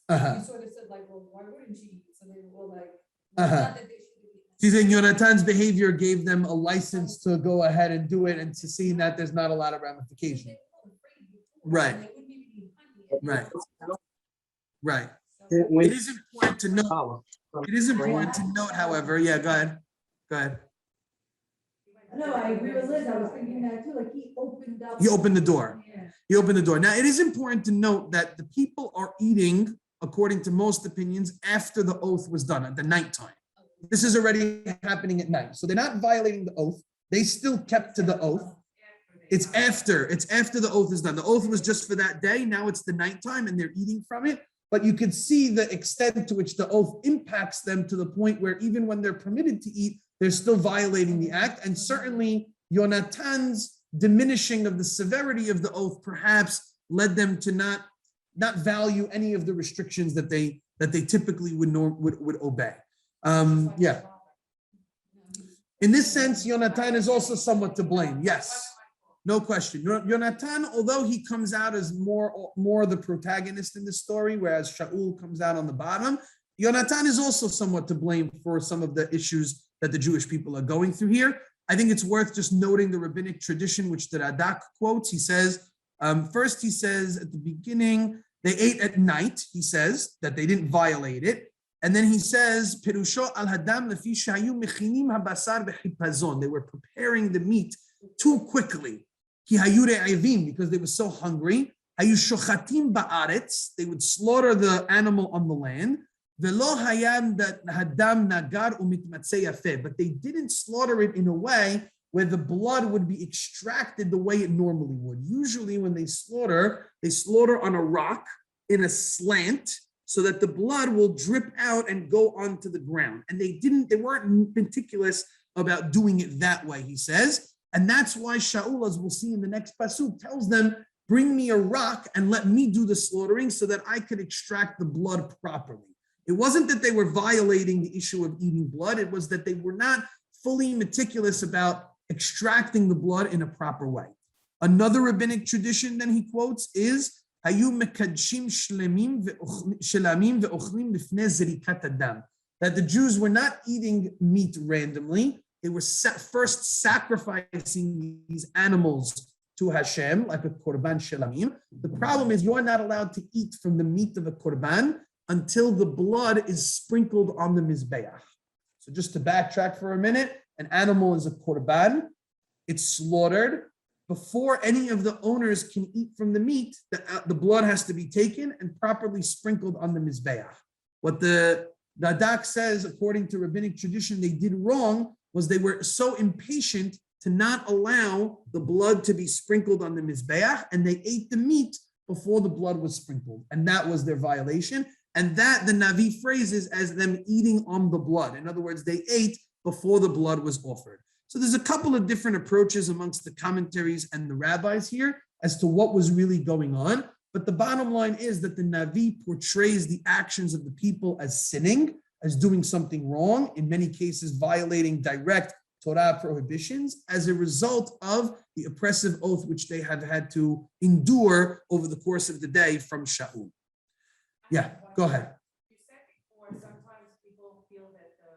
A: Uh-huh.
B: He sort of said like, well, why wouldn't she eat? So they were like,
A: Uh-huh.
B: not that they should eat.
A: She's saying Yonatan's behavior gave them a license to go ahead and do it and to see that there's not a lot of ramification. Right. Right. Right. It is important to note. It is important to note, however. Yeah, go ahead. Go ahead.
B: No, I agree with Liz. I was thinking that too. Like he opened up.
A: He opened the door.
B: Yeah.
A: He opened the door. Now, it is important to note that the people are eating, according to most opinions, after the oath was done at the nighttime. This is already happening at night. So they're not violating the oath. They still kept to the oath. It's after the oath is done. The oath was just for that day. Now it's the nighttime and they're eating from it. But you can see the extent to which the oath impacts them to the point where even when they're permitted to eat, they're still violating the act. And certainly Yonatan's diminishing of the severity of the oath perhaps led them to not value any of the restrictions that they typically would obey. Yeah. In this sense, Yonatan is also somewhat to blame. Yes, no question. Yonatan, although he comes out as more the protagonist in the story, whereas Shaul comes out on the bottom, Yonatan is also somewhat to blame for some of the issues that the Jewish people are going through here. I think it's worth just noting the rabbinic tradition, which the Radak quotes. He says, first he says at the beginning, they ate at night. He says that they didn't violate it. And then he says, Perusho al hadam lefi shayu mechinim habasar bechipazon. They were preparing the meat too quickly. Ki hayu re'ivim, because they were so hungry. Hayu shochatim ba'aretz. They would slaughter the animal on the land. Velo hayam hadam nagar umitmatzei yafeh. But they didn't slaughter it in a way where the blood would be extracted the way it normally would. Usually when they slaughter on a rock in a slant, so that the blood will drip out and go onto the ground. And they weren't meticulous about doing it that way, he says. And that's why Shaul, as we'll see in the next pasuk, tells them, bring me a rock and let me do the slaughtering so that I could extract the blood properly. It wasn't that they were violating the issue of eating blood. It was that they were not fully meticulous about extracting the blood in a proper way. Another rabbinic tradition that he quotes is, that the Jews were not eating meat randomly. They were first sacrificing these animals to Hashem, like a korban shelamim. The problem is you are not allowed to eat from the meat of a korban until the blood is sprinkled on the mizbeach. So just to backtrack for a minute, an animal is a korban. It's slaughtered. Before any of the owners can eat from the meat, the blood has to be taken and properly sprinkled on the mizbeach. What the Radak says, according to rabbinic tradition, they did wrong was they were so impatient to not allow the blood to be sprinkled on the mizbeach, and they ate the meat before the blood was sprinkled, and that was their violation. And that the Navi phrases as them eating on the blood. In other words, they ate before the blood was offered. So there's a couple of different approaches amongst the commentaries and the rabbis here as to what was really going on. But the bottom line is that the Navi portrays the actions of the people as sinning, as doing something wrong, in many cases violating direct Torah prohibitions as a result of the oppressive oath which they have had to endure over the course of the day from Shaul. Yeah, go ahead.
B: You said before, sometimes people feel that the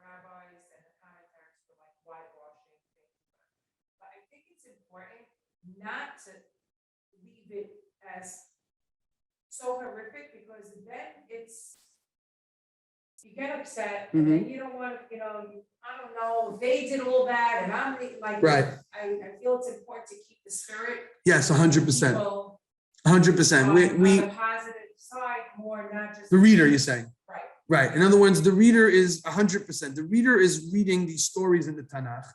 B: rabbis and the commentaries were like whitewashing things. But I think it's important not to leave it as so horrific, because then you get upset and then you don't want, I don't know, they did all that and I'm like,
A: right.
B: I feel it's important to keep the spirit.
A: Yes, 100%. 100%. We
B: on the positive side more, not just
A: the reader, you're saying.
B: Right.
A: Right. In other words, the reader is 100%. The reader is reading these stories in the Tanakh.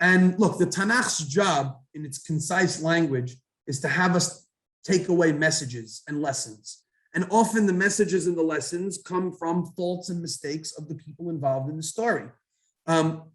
A: And look, the Tanakh's job in its concise language is to have us take away messages and lessons. And often the messages and the lessons come from faults and mistakes of the people involved in the story.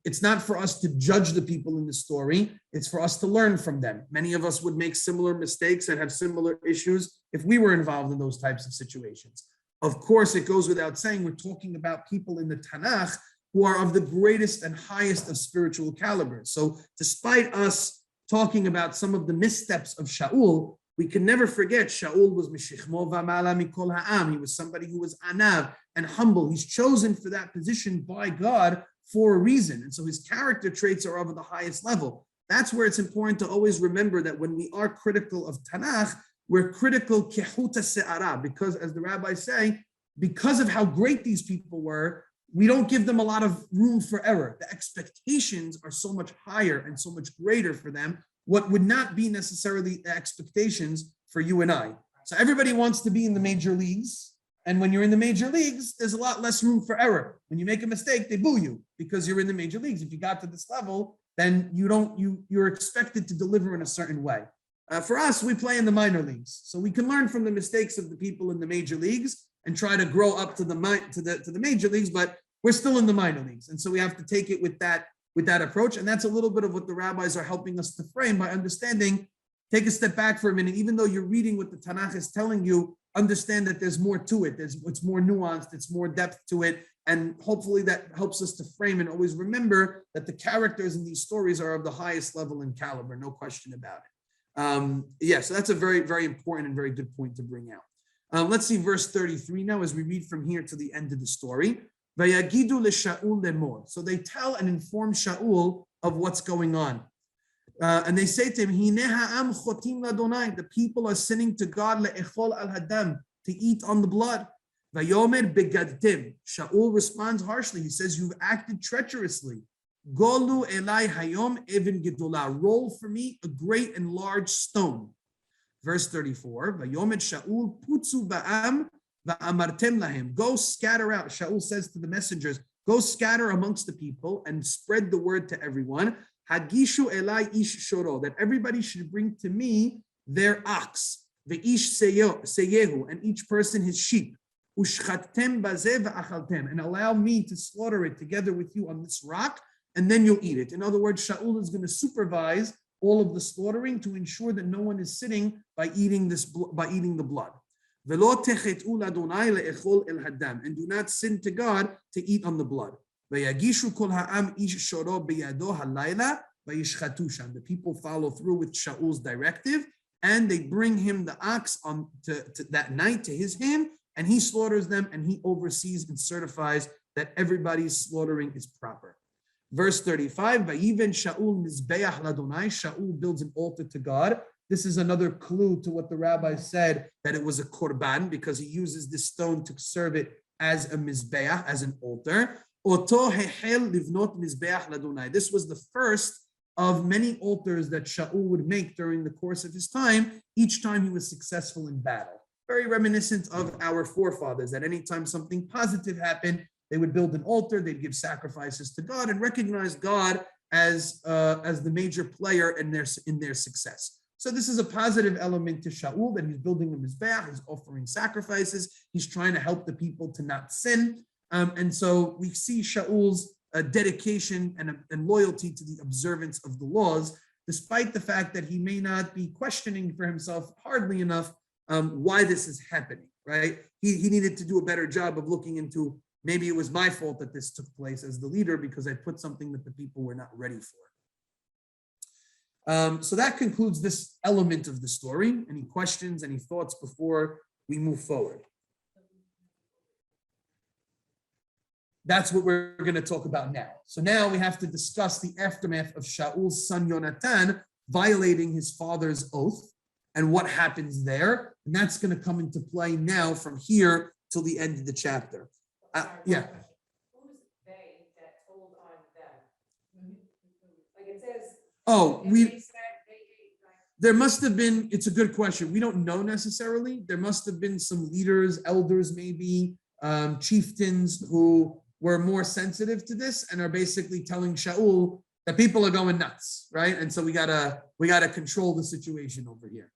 A: It's not for us to judge the people in the story. It's for us to learn from them. Many of us would make similar mistakes and have similar issues if we were involved in those types of situations. Of course, it goes without saying, we're talking about people in the Tanakh who are of the greatest and highest of spiritual caliber. So despite us talking about some of the missteps of Shaul, we can never forget Shaul was Mishichmo V'Mala Mikol Ha'am. He was somebody who was anav and humble. He's chosen for that position by God for a reason. And so his character traits are of the highest level. That's where it's important to always remember that when we are critical of Tanakh, we're critical kehuta se'ara, because as the rabbis say, because of how great these people were, we don't give them a lot of room for error. The expectations are so much higher and so much greater for them, what would not be necessarily the expectations for you and I. So everybody wants to be in the major leagues. And when you're in the major leagues, there's a lot less room for error. When you make a mistake, they boo you because you're in the major leagues. If you got to this level, then you're expected to deliver in a certain way. For us, we play in the minor leagues. So we can learn from the mistakes of the people in the major leagues and try to grow up to the major leagues, but we're still in the minor leagues. And so we have to take it with that approach. And that's a little bit of what the rabbis are helping us to frame by understanding. Take a step back for a minute. Even though you're reading what the Tanakh is telling you, understand that there's more to it. It's more nuanced, it's more depth to it. And hopefully that helps us to frame and always remember that the characters in these stories are of the highest level and caliber, no question about it. So that's a very, very important and very good point to bring out. Let's see verse 33 now as we read from here to the end of the story. So they tell and inform Shaul of what's going on. And they say to him, the people are sinning to God, to eat on the blood. Shaul responds harshly. He says, you've acted treacherously. Golu elai hayom even gedola. Roll for me a great and large stone. Verse 34, Vayomed Shaul putzu ba'am va'amartem lahem. Go scatter out. Shaul says to the messengers, go scatter amongst the people and spread the word to everyone. Hagishu elai ish shoro, that everybody should bring to me their ox, the ish seyehu, and each person his sheep. Ushchatem bazeh va'achaltem, and allow me to slaughter it together with you on this rock, and then you'll eat it. In other words, Shaul is going to supervise all of the slaughtering to ensure that no one is sinning by eating the blood. And do not sin to God to eat on the blood. The people follow through with Shaul's directive, and they bring him the ox on to that night to his hand, and he slaughters them, and he oversees and certifies that everybody's slaughtering is proper. Verse 35, Vayiven Shaul mizbeach ladonai. Shaul builds an altar to God. This is another clue to what the rabbi said, that it was a korban, because he uses this stone to serve it as a mizbeach, as an altar. Oto hehel livnot mizbeach ladonai. This was the first of many altars that Shaul would make during the course of his time, each time he was successful in battle. Very reminiscent of our forefathers, that anytime something positive happened, they would build an altar, they'd give sacrifices to God and recognize God as the major player in their success. So this is a positive element to Shaul, that he's building a mizbeach, he's offering sacrifices, he's trying to help the people to not sin. And so we see Shaul's dedication and loyalty to the observance of the laws, despite the fact that he may not be questioning for himself hardly enough why this is happening, right? He needed to do a better job of looking into, maybe it was my fault that this took place as the leader because I put something that the people were not ready for. So that concludes this element of the story. Any questions, any thoughts before we move forward? That's what we're going to talk about now. So now we have to discuss the aftermath of Shaul's son Yonatan violating his father's oath and what happens there. And that's going to come into play now from here till the end of the chapter. Yeah.
B: Who's they that told on them? Like it says.
A: There must have been, it's a good question. We don't know necessarily. There must have been some leaders, elders, maybe chieftains who were more sensitive to this and are basically telling Shaul that people are going nuts, right? And so we gotta control the situation over here.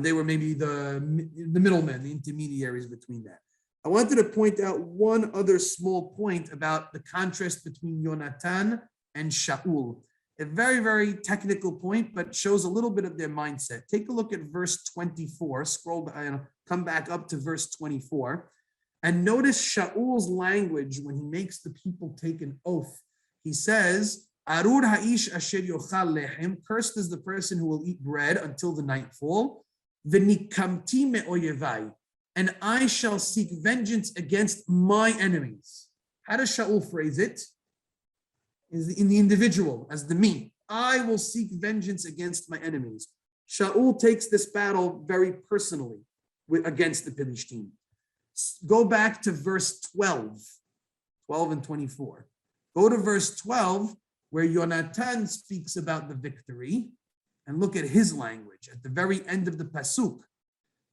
A: They were maybe the middlemen, the intermediaries between that. I wanted to point out one other small point about the contrast between Yonatan and Shaul. A very, very technical point, but shows a little bit of their mindset. Take a look at verse 24, come back up to verse 24, and notice Shaul's language when he makes the people take an oath. He says, Arur ha'ish asher yochal lechem, cursed is the person who will eat bread until the nightfall, v'nikamti me'oyevai, and I shall seek vengeance against my enemies. How does Shaul phrase it? Is in the individual, as the me. I will seek vengeance against my enemies. Shaul takes this battle very personally against the Philistine. Go back to verse 12 and 24. Go to verse 12, where Yonatan speaks about the victory, and look at his language at the very end of the pasuk.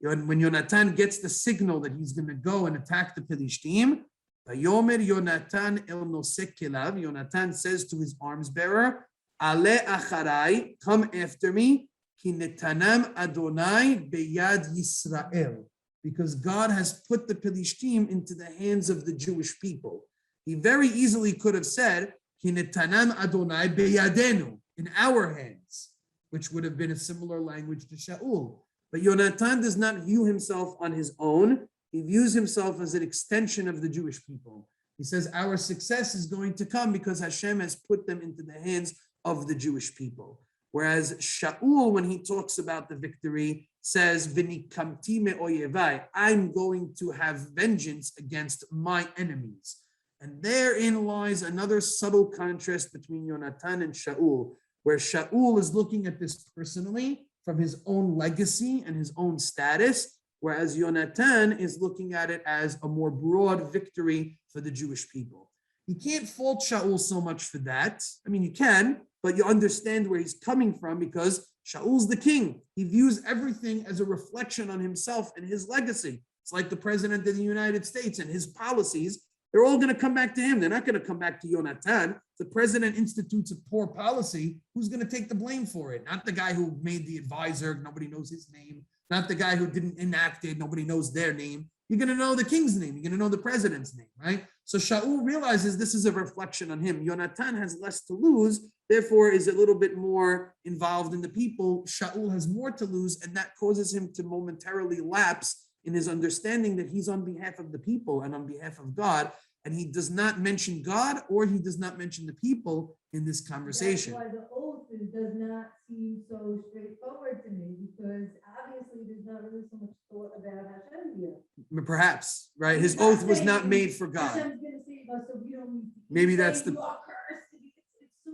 A: When Yonatan gets the signal that he's going to go and attack the Philistine, Vayomer Yonatan el nosek kelav, Yonatan says to his arms bearer, Ale acharai, come after me, ki netanam Adonai beyad Yisrael, because God has put the Philistine into the hands of the Jewish people. He very easily could have said, ki netanam Adonai beyadenu, in our hands, which would have been a similar language to Shaul. But Yonatan does not view himself on his own. He views himself as an extension of the Jewish people. He says, our success is going to come because Hashem has put them into the hands of the Jewish people. Whereas Shaul, when he talks about the victory, says, V'nikamti me'oyevai, I'm going to have vengeance against my enemies. And therein lies another subtle contrast between Yonatan and Shaul, where Shaul is looking at this personally from his own legacy and his own status, whereas Yonatan is looking at it as a more broad victory for the Jewish people. You can't fault Shaul so much for that. I mean, you can, but you understand where he's coming from because Shaul's the king. He views everything as a reflection on himself and his legacy. It's like the president of the United States and his policies. They're all going to come back to him. They're not going to come back to Yonatan. The president institutes a poor policy. Who's going to take the blame for it? Not the guy who made the advisor. Nobody knows his name. Not the guy who didn't enact it. Nobody knows their name. You're going to know the king's name. You're going to know the president's name, right? So Shaul realizes this is a reflection on him. Yonatan has less to lose, therefore is a little bit more involved in the people. Shaul has more to lose, and that causes him to momentarily lapse in his understanding that he's on behalf of the people and on behalf of God, and he does not mention God or he does not mention the people in this conversation.
C: That's why the oath does not seem so straightforward to me, because obviously there's not really so much thought about Hashem here.
A: Perhaps, right? His oath was not made for God.
C: Hashem's going to save us, so we don't need to
A: Maybe that's the...
C: You are cursed. It's so...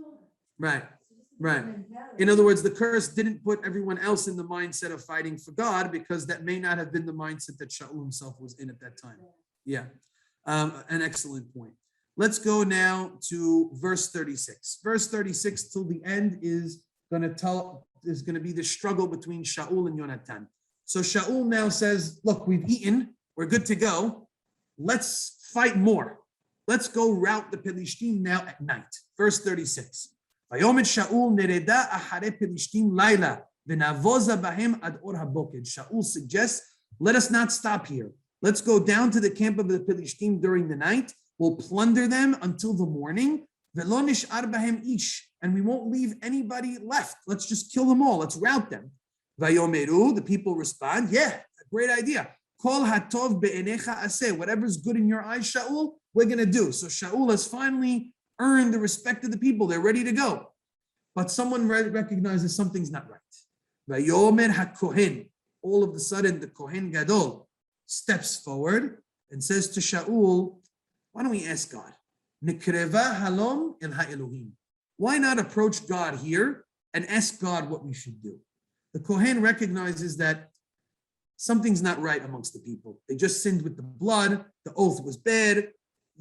A: Right. Right.
C: Mentality.
A: In other words, the curse didn't put everyone else in the mindset of fighting for God, because that may not have been the mindset that Shaul himself was in at that time. Yeah, an excellent point. Let's go now to verse 36. Verse 36 till the end is going to be the struggle between Shaul and Yonatan. So Shaul now says, look, we've eaten, we're good to go. Let's fight more. Let's go rout the Philistine now at night. Verse 36. Shaul suggests, let us not stop here. Let's go down to the camp of the Philistine during the night. We'll plunder them until the morning. And we won't leave anybody left. Let's just kill them all. Let's rout them. The people respond, yeah, great idea. Whatever's good in your eyes, Shaul, we're going to do. So Shaul has finally earned the respect of the people. They're ready to go. But someone recognizes something's not right. Vayomer HaKohen. All of a sudden, the Kohen Gadol steps forward and says to Shaul, why don't we ask God? Nikreva halom el ha'elohim. Why not approach God here and ask God what we should do? The Kohen recognizes that something's not right amongst the people. They just sinned with the blood. The oath was bad.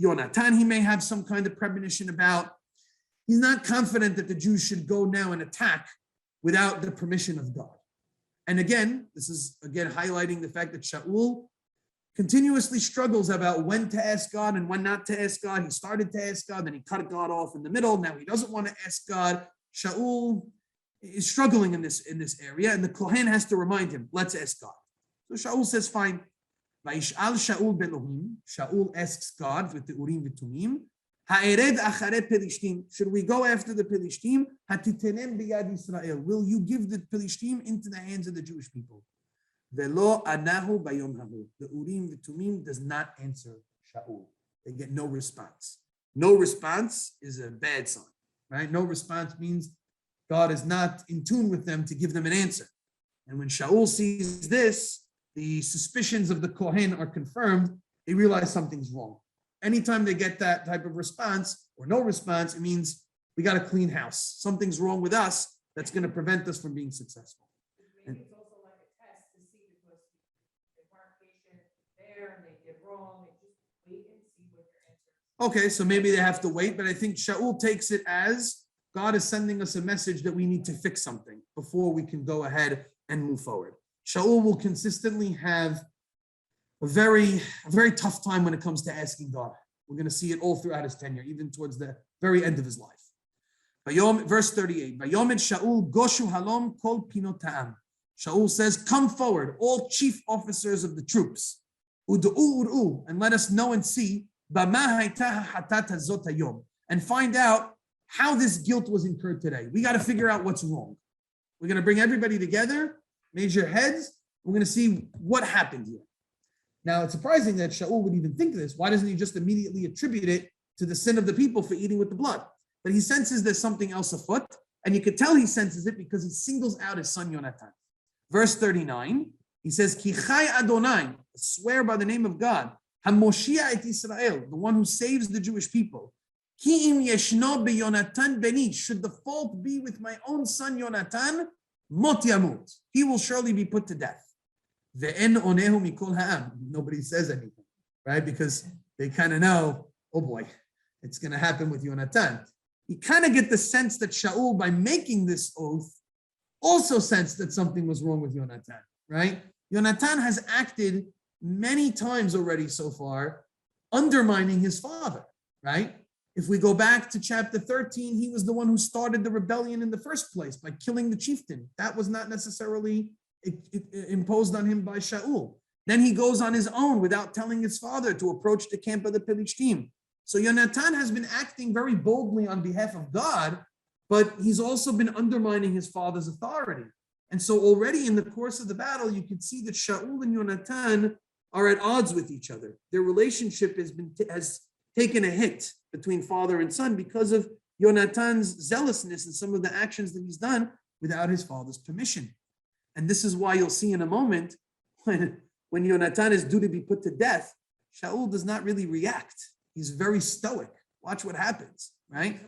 A: Yonatan, he may have some kind of premonition about. He's not confident that the Jews should go now and attack without the permission of God. And again, this is highlighting the fact that Shaul continuously struggles about when to ask God and when not to ask God. He started to ask God, then he cut God off in the middle. Now he doesn't want to ask God. Shaul is struggling in this area, and the Kohen has to remind him, let's ask God. So Shaul says, fine, Vayish'al Shaul belohim. Shaul asks God with the Urim v'Tumim. Ha'ered acharei Pelishtim. Should we go after the Pelishtim? Hatitenem biyad Yisrael. Will you give the Pelishtim into the hands of the Jewish people? Velo anahu bayom hahu. The Urim v'Tumim does not answer Shaul. They get no response. No response is a bad sign, right? No response means God is not in tune with them to give them an answer. And when Shaul sees this, the suspicions of the Kohen are confirmed. They realize something's wrong. Anytime they get that type of response or no response, it means we got a clean house. Something's wrong with us that's going to prevent us from being successful.
B: Maybe it's also like a test to see because they weren't patient there and they did wrong. They just wait and see what your answer is.
A: Okay, so maybe they have to wait, but I think Shaul takes it as God is sending us a message that we need to fix something before we can go ahead and move forward. Shaul will consistently have a very tough time when it comes to asking God. We're going to see it all throughout his tenure, even towards the very end of his life. Verse 38, Vayomed Shaul goshu halom kol pinot ha'am. Shaul says, come forward, all chief officers of the troops, u'du'u, and let us know and see, bama hayta hatat hazot hayom, and find out how this guilt was incurred today. We got to figure out what's wrong. We're going to bring everybody together, major heads. We're going to see what happened here. Now, it's surprising that Shaul would even think of this. Why doesn't he just immediately attribute it to the sin of the people for eating with the blood? But he senses there's something else afoot, and you could tell he senses it because he singles out his son Yonatan. Verse 39, he says, Ki chai Adonai, swear by the name of God, HaMoshia et Israel, the one who saves the Jewish people. Ki im yeshno beYonatan beni, should the fault be with my own son Yonatan, mot yamut, he will surely be put to death. Ve'en onehu mikol ha'am, nobody says anything, right? Because they kind of know, oh boy, it's going to happen with Yonatan. You kind of get the sense that Shaul, by making this oath, also sensed that something was wrong with Yonatan, right? Yonatan has acted many times already so far, undermining his father, right? If we go back to chapter 13, he was the one who started the rebellion in the first place by killing the chieftain. That was not necessarily imposed on him by Shaul. Then he goes on his own without telling his father to approach the camp of the Pelishtim. So Yonatan has been acting very boldly on behalf of God, but he's also been undermining his father's authority. And so already in the course of the battle, you can see that Shaul and Yonatan are at odds with each other. Their relationship has taken a hit between father and son because of Yonatan's zealousness and some of the actions that he's done without his father's permission. And this is why you'll see in a moment when Yonatan is due to be put to death, Shaul does not really react. He's very stoic. Watch what happens, right?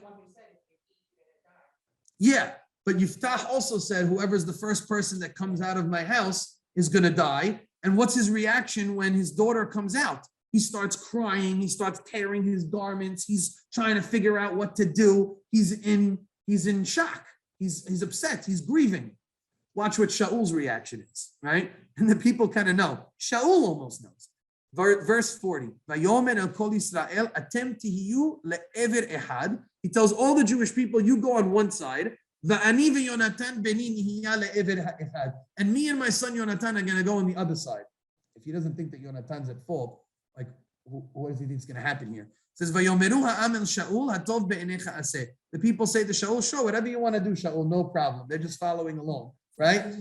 A: Yeah, but Yiftach also said, whoever's the first person that comes out of my house is going to die. And what's his reaction when his daughter comes out? He starts crying. He starts tearing his garments. He's trying to figure out what to do. He's in shock. He's upset. He's grieving. Watch what Shaul's reaction is, right? And the people kind of know. Shaul almost knows. Verse 40. Vayomer el kol Yisrael atem tihiyu le'ever ehad. He tells all the Jewish people, you go on one side. Va'ani veYonatan beni nihiya le'ever ehad. And me and my son Yonatan are going to go on the other side. If he doesn't think that Yonatan's at fault, like, what does he think is going to happen here? It says, Vayomeru ha'am el Shaul hatov be'enecha aseh. The people say to Shaul, sure, whatever you want to do, Shaul, no problem. They're just following along, right?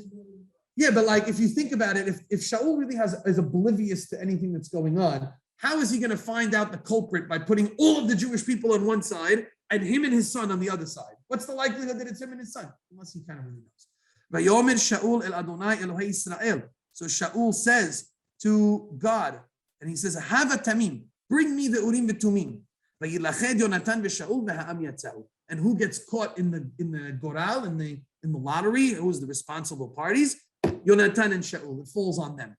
A: Yeah, but like, if you think about it, if Shaul really is oblivious to anything that's going on, how is he going to find out the culprit by putting all of the Jewish people on one side and him and his son on the other side? What's the likelihood that it's him and his son? Unless he kind of really knows. Vayomer Shaul el Adonai Elohei Israel. So Shaul says to God, and he says, Hava tamim, bring me the Urim v'Tumim. Vayilached Yonatan v'Shaul v'ha'am yatzau. And who gets caught in the goral, in the lottery? Who's the responsible parties? Yonatan and Shaul. It falls on them.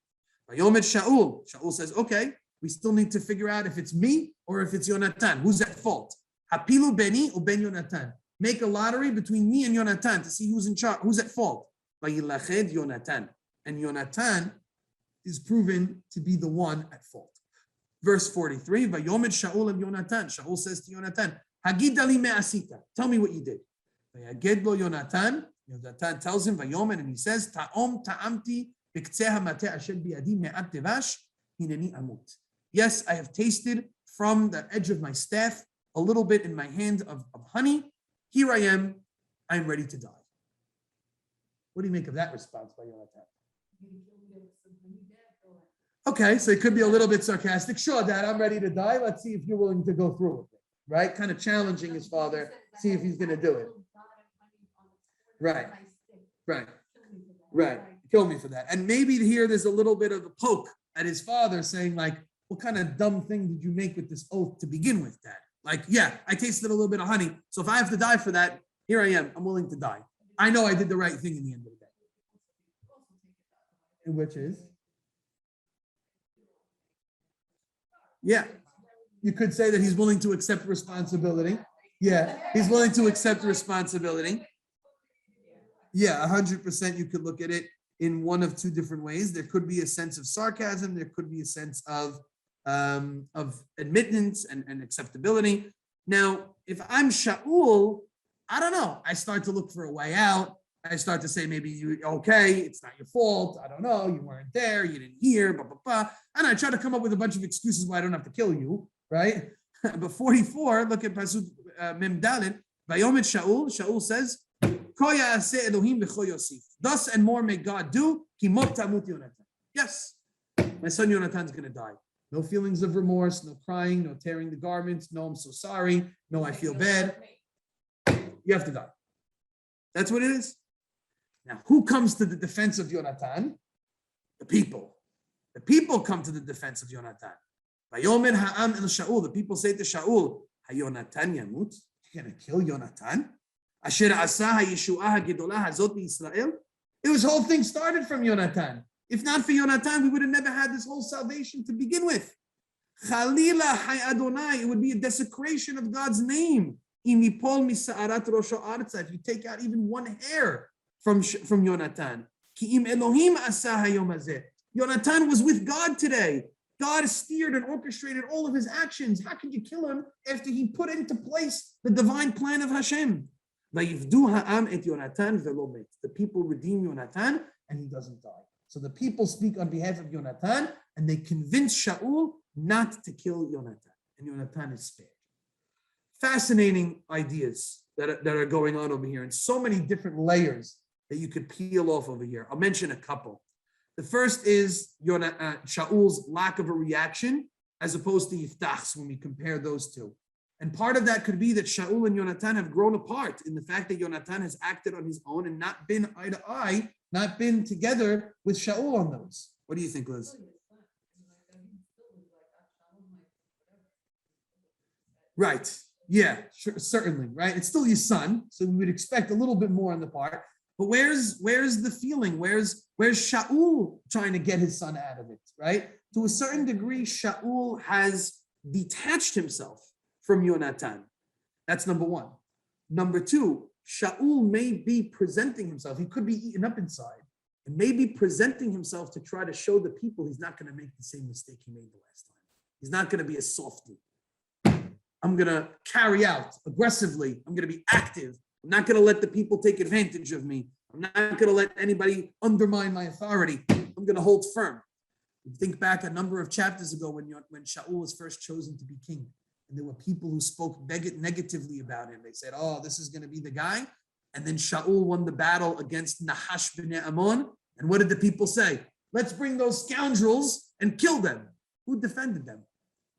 A: Vayomer Shaul. Shaul says, okay, we still need to figure out if it's me or if it's Yonatan. Who's at fault? Hapilu beni u ben Yonatan. Make a lottery between me and Yonatan to see who's in charge, who's at fault. Vayilached Yonatan. And Yonatan is proven to be the one at fault. Verse 43, Vayomer Shaul and Yonatan. Shaul says to Yonatan, Hagid ali me'asita. Tell me what you did. Vayaged lo Yonatan. Yonatan tells him, Vayomer, and he says, Ta'om ta'amti b'ktzeh hamate asher bi'adi me'at tevash hineni amut. Yes, I have tasted from the edge of my staff a little bit in my hand of honey. Here I am ready to die. What do you make of that response by Yonatan? Okay, so it could be a little bit sarcastic. Sure, Dad, I'm ready to die. Let's see if you're willing to go through with it, right? Kind of challenging his father, see if he's going to do it. Right. Kill me for that. And maybe here there's a little bit of a poke at his father saying like, what kind of dumb thing did you make with this oath to begin with, Dad? Like, yeah, I tasted a little bit of honey. So if I have to die for that, here I am. I'm willing to die. I know I did the right thing in the end of the day. Which is? Yeah. You could say that he's willing to accept responsibility. Yeah, he's willing to accept responsibility. Yeah, 100% you could look at it in one of two different ways. There could be a sense of sarcasm. There could be a sense of admittance and acceptability. Now, if I'm Shaul, I don't know. I start to look for a way out. I start to say, maybe it's not your fault. I don't know. You weren't there. You didn't hear, blah, blah, blah. And I try to come up with a bunch of excuses why I don't have to kill you, right? But 44, look at Pasuk Mem Dalet. Vayomet Shaul says, thus and more may God do. Yes, my son Yonatan's going to die. No feelings of remorse, no crying, no tearing the garments, no, I'm so sorry, no, I feel bad. You have to die. That's what it is. Now, who comes to the defense of Yonatan? The people. The people come to the defense of Yonatan. Vayomer ha'am el Shaul. The people say to Shaul, "Hayonatan yamut? You're going to kill Yonatan? Asher asa ha'yeshuah ha'gedolah hazot b'Yisrael." This whole thing started from Yonatan. If not for Yonatan, we would have never had this whole salvation to begin with. Chalila ha'Adonai. It would be a desecration of God's name. If you take out even one hair from Yonatan. Yonatan was with God today. God steered and orchestrated all of his actions. How could you kill him after he put into place the divine plan of Hashem? The people redeem Yonatan and he doesn't die. So the people speak on behalf of Yonatan and they convince Shaul not to kill Yonatan. And Yonatan is spared. Fascinating ideas that are going on over here and so many different layers that you could peel off over here. I'll mention a couple. The first is Shaul's lack of a reaction as opposed to Yiftach's when we compare those two. And part of that could be that Shaul and Yonatan have grown apart in the fact that Yonatan has acted on his own and not been eye to eye, not been together with Shaul on those. What do you think, Liz? Right. Yeah, sure, certainly, right? It's still your son, so we would expect a little bit more on the part. But where's the feeling? Where's Shaul trying to get his son out of it, right? To a certain degree, Shaul has detached himself from Yonatan. That's number one. Number two, Shaul may be presenting himself. He could be eaten up inside and maybe presenting himself to try to show the people he's not going to make the same mistake he made the last time. He's not going to be a softie. I'm going to carry out aggressively. I'm going to be active. I'm not going to let the people take advantage of me. I'm not going to let anybody undermine my authority. I'm going to hold firm. Think back a number of chapters ago when Shaul was first chosen to be king. And there were people who spoke negatively about him. They said, oh, this is going to be the guy. And then Shaul won the battle against Nahash b'nei Ammon. And what did the people say? Let's bring those scoundrels and kill them. Who defended them?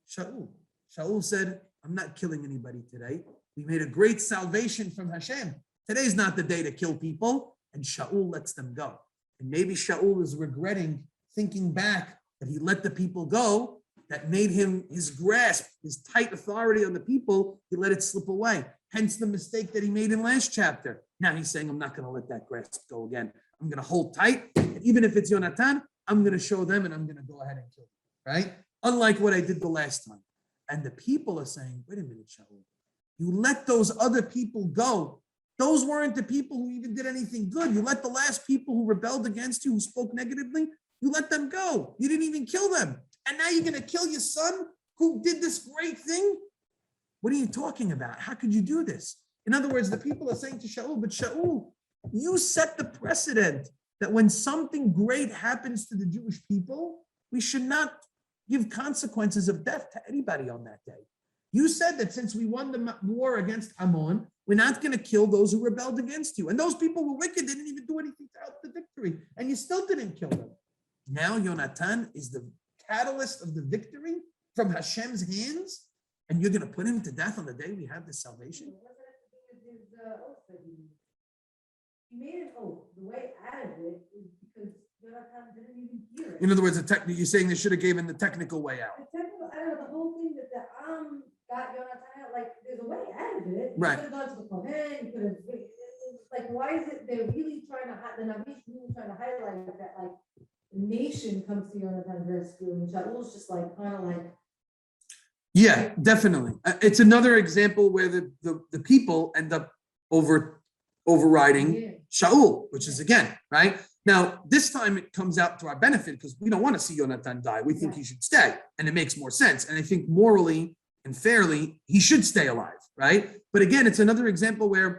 A: Shaul. Shaul said, I'm not killing anybody today. We made a great salvation from Hashem. Today's not the day to kill people. And Shaul lets them go. And maybe Shaul is regretting thinking back that he let the people go, that made him his grasp, his tight authority on the people, he let it slip away. Hence the mistake that he made in last chapter. Now he's saying, I'm not going to let that grasp go again. I'm going to hold tight. And even if it's Yonatan, I'm going to show them and I'm going to go ahead and kill them, right? Unlike what I did the last time. And the people are saying, wait a minute, Shaul. You let those other people go. Those weren't the people who even did anything good. You let the last people who rebelled against you, who spoke negatively, you let them go. You didn't even kill them. And now you're going to kill your son who did this great thing? What are you talking about? How could you do this? In other words, the people are saying to Shaul, but Shaul, you set the precedent that when something great happens to the Jewish people, we should not give consequences of death to anybody on that day. You said that since we won the war against Ammon, we're not going to kill those who rebelled against you. And those people were wicked, they didn't even do anything to help the victory. And you still didn't kill them. Now Yonatan is the catalyst of the victory from Hashem's hands. And you're going to put him to death on the day we have the salvation?
C: What does that have to do with his oath that he made? He made an oath. The way out of it is because Jonathan didn't even hear it.
A: In other words, you're saying they should have given the technical way out.
C: The technical, I don't know, the whole thing that the got Jonathan out, like, there's a way out of it.
A: Right.
C: You could have gone to the Kohen, you could have, like, why is it they're really trying to, the Navi's really trying to highlight that, like, the nation comes to Jonathan's rescue, and Shaul's just like, kind of like.
A: Yeah, definitely. It's another example where the people end up overriding Shaul, which is again, right? Now, this time it comes out to our benefit because we don't want to see Yonatan die. We think he should stay, and it makes more sense. And I think morally and fairly, he should stay alive, right? But again, it's another example where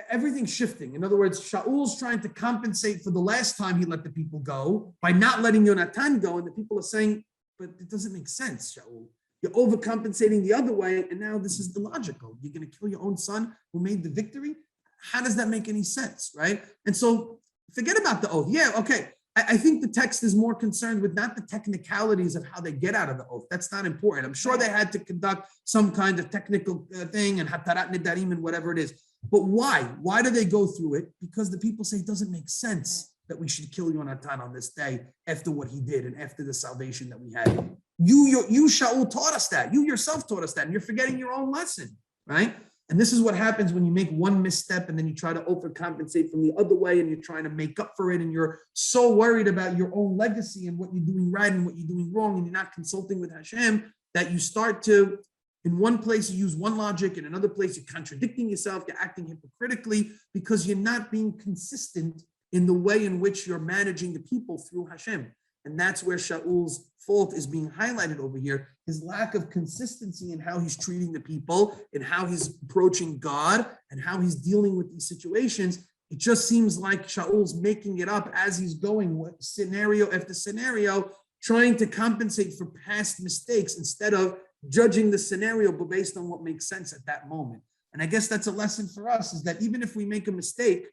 A: everything's shifting. In other words, Shaul's trying to compensate for the last time he let the people go by not letting Yonatan go, and the people are saying, but it doesn't make sense, Shaul. You're overcompensating the other way, and now this is illogical. You're going to kill your own son who made the victory? How does that make any sense, right? And so forget about the oath. Yeah, okay. I think the text is more concerned with not the technicalities of how they get out of the oath. That's not important. I'm sure they had to conduct some kind of technical thing and hatarat nedarim and whatever it is. But why? Why do they go through it? Because the people say it doesn't make sense that we should kill Yonatan on this day after what he did and after the salvation that we had. You Shaul taught us that. You yourself taught us that, and you're forgetting your own lesson, right? And this is what happens when you make one misstep and then you try to overcompensate from the other way and you're trying to make up for it, and you're so worried about your own legacy and what you're doing right and what you're doing wrong, and you're not consulting with Hashem, that you start to, in one place you use one logic, in another place you're contradicting yourself, you're acting hypocritically because you're not being consistent in the way in which you're managing the people through Hashem. And that's where Shaul's fault is being highlighted over here, his lack of consistency in how he's treating the people and how he's approaching God and how he's dealing with these situations. It just seems like Shaul's making it up as he's going with scenario after scenario, trying to compensate for past mistakes instead of judging the scenario, but based on what makes sense at that moment. And I guess that's a lesson for us, is that even if we make a mistake,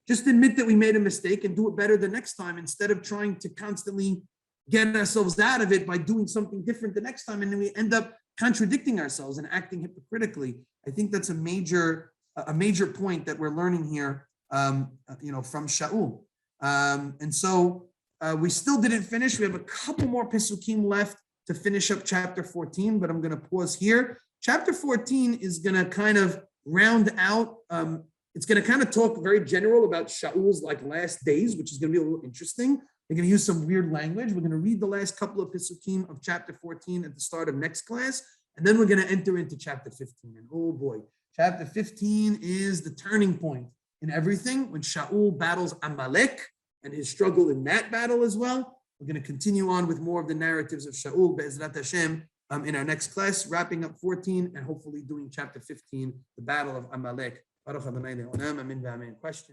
A: just admit that we made a mistake and do it better the next time, instead of trying to constantly get ourselves out of it by doing something different the next time. And then we end up contradicting ourselves and acting hypocritically. I think that's a major point that we're learning here, from Shaul. And so we still didn't finish. We have a couple more Pesukim left to finish up chapter 14, but I'm going to pause here. Chapter 14 is going to kind of round out, it's going to kind of talk very general about Shaul's last days, which is going to be a little interesting. They're going to use some weird language. We're going to read the last couple of Pesukim of chapter 14 at the start of next class, and then we're going to enter into chapter 15. And oh boy, chapter 15 is the turning point in everything, when Shaul battles Amalek and his struggle in that battle as well. We're going to continue on with more of the narratives of Shaul, Be'ezrat Hashem, in our next class, wrapping up 14 and hopefully doing chapter 15, the battle of Amalek. Baruch Adonai Le'olam. Amen v'amen. Question?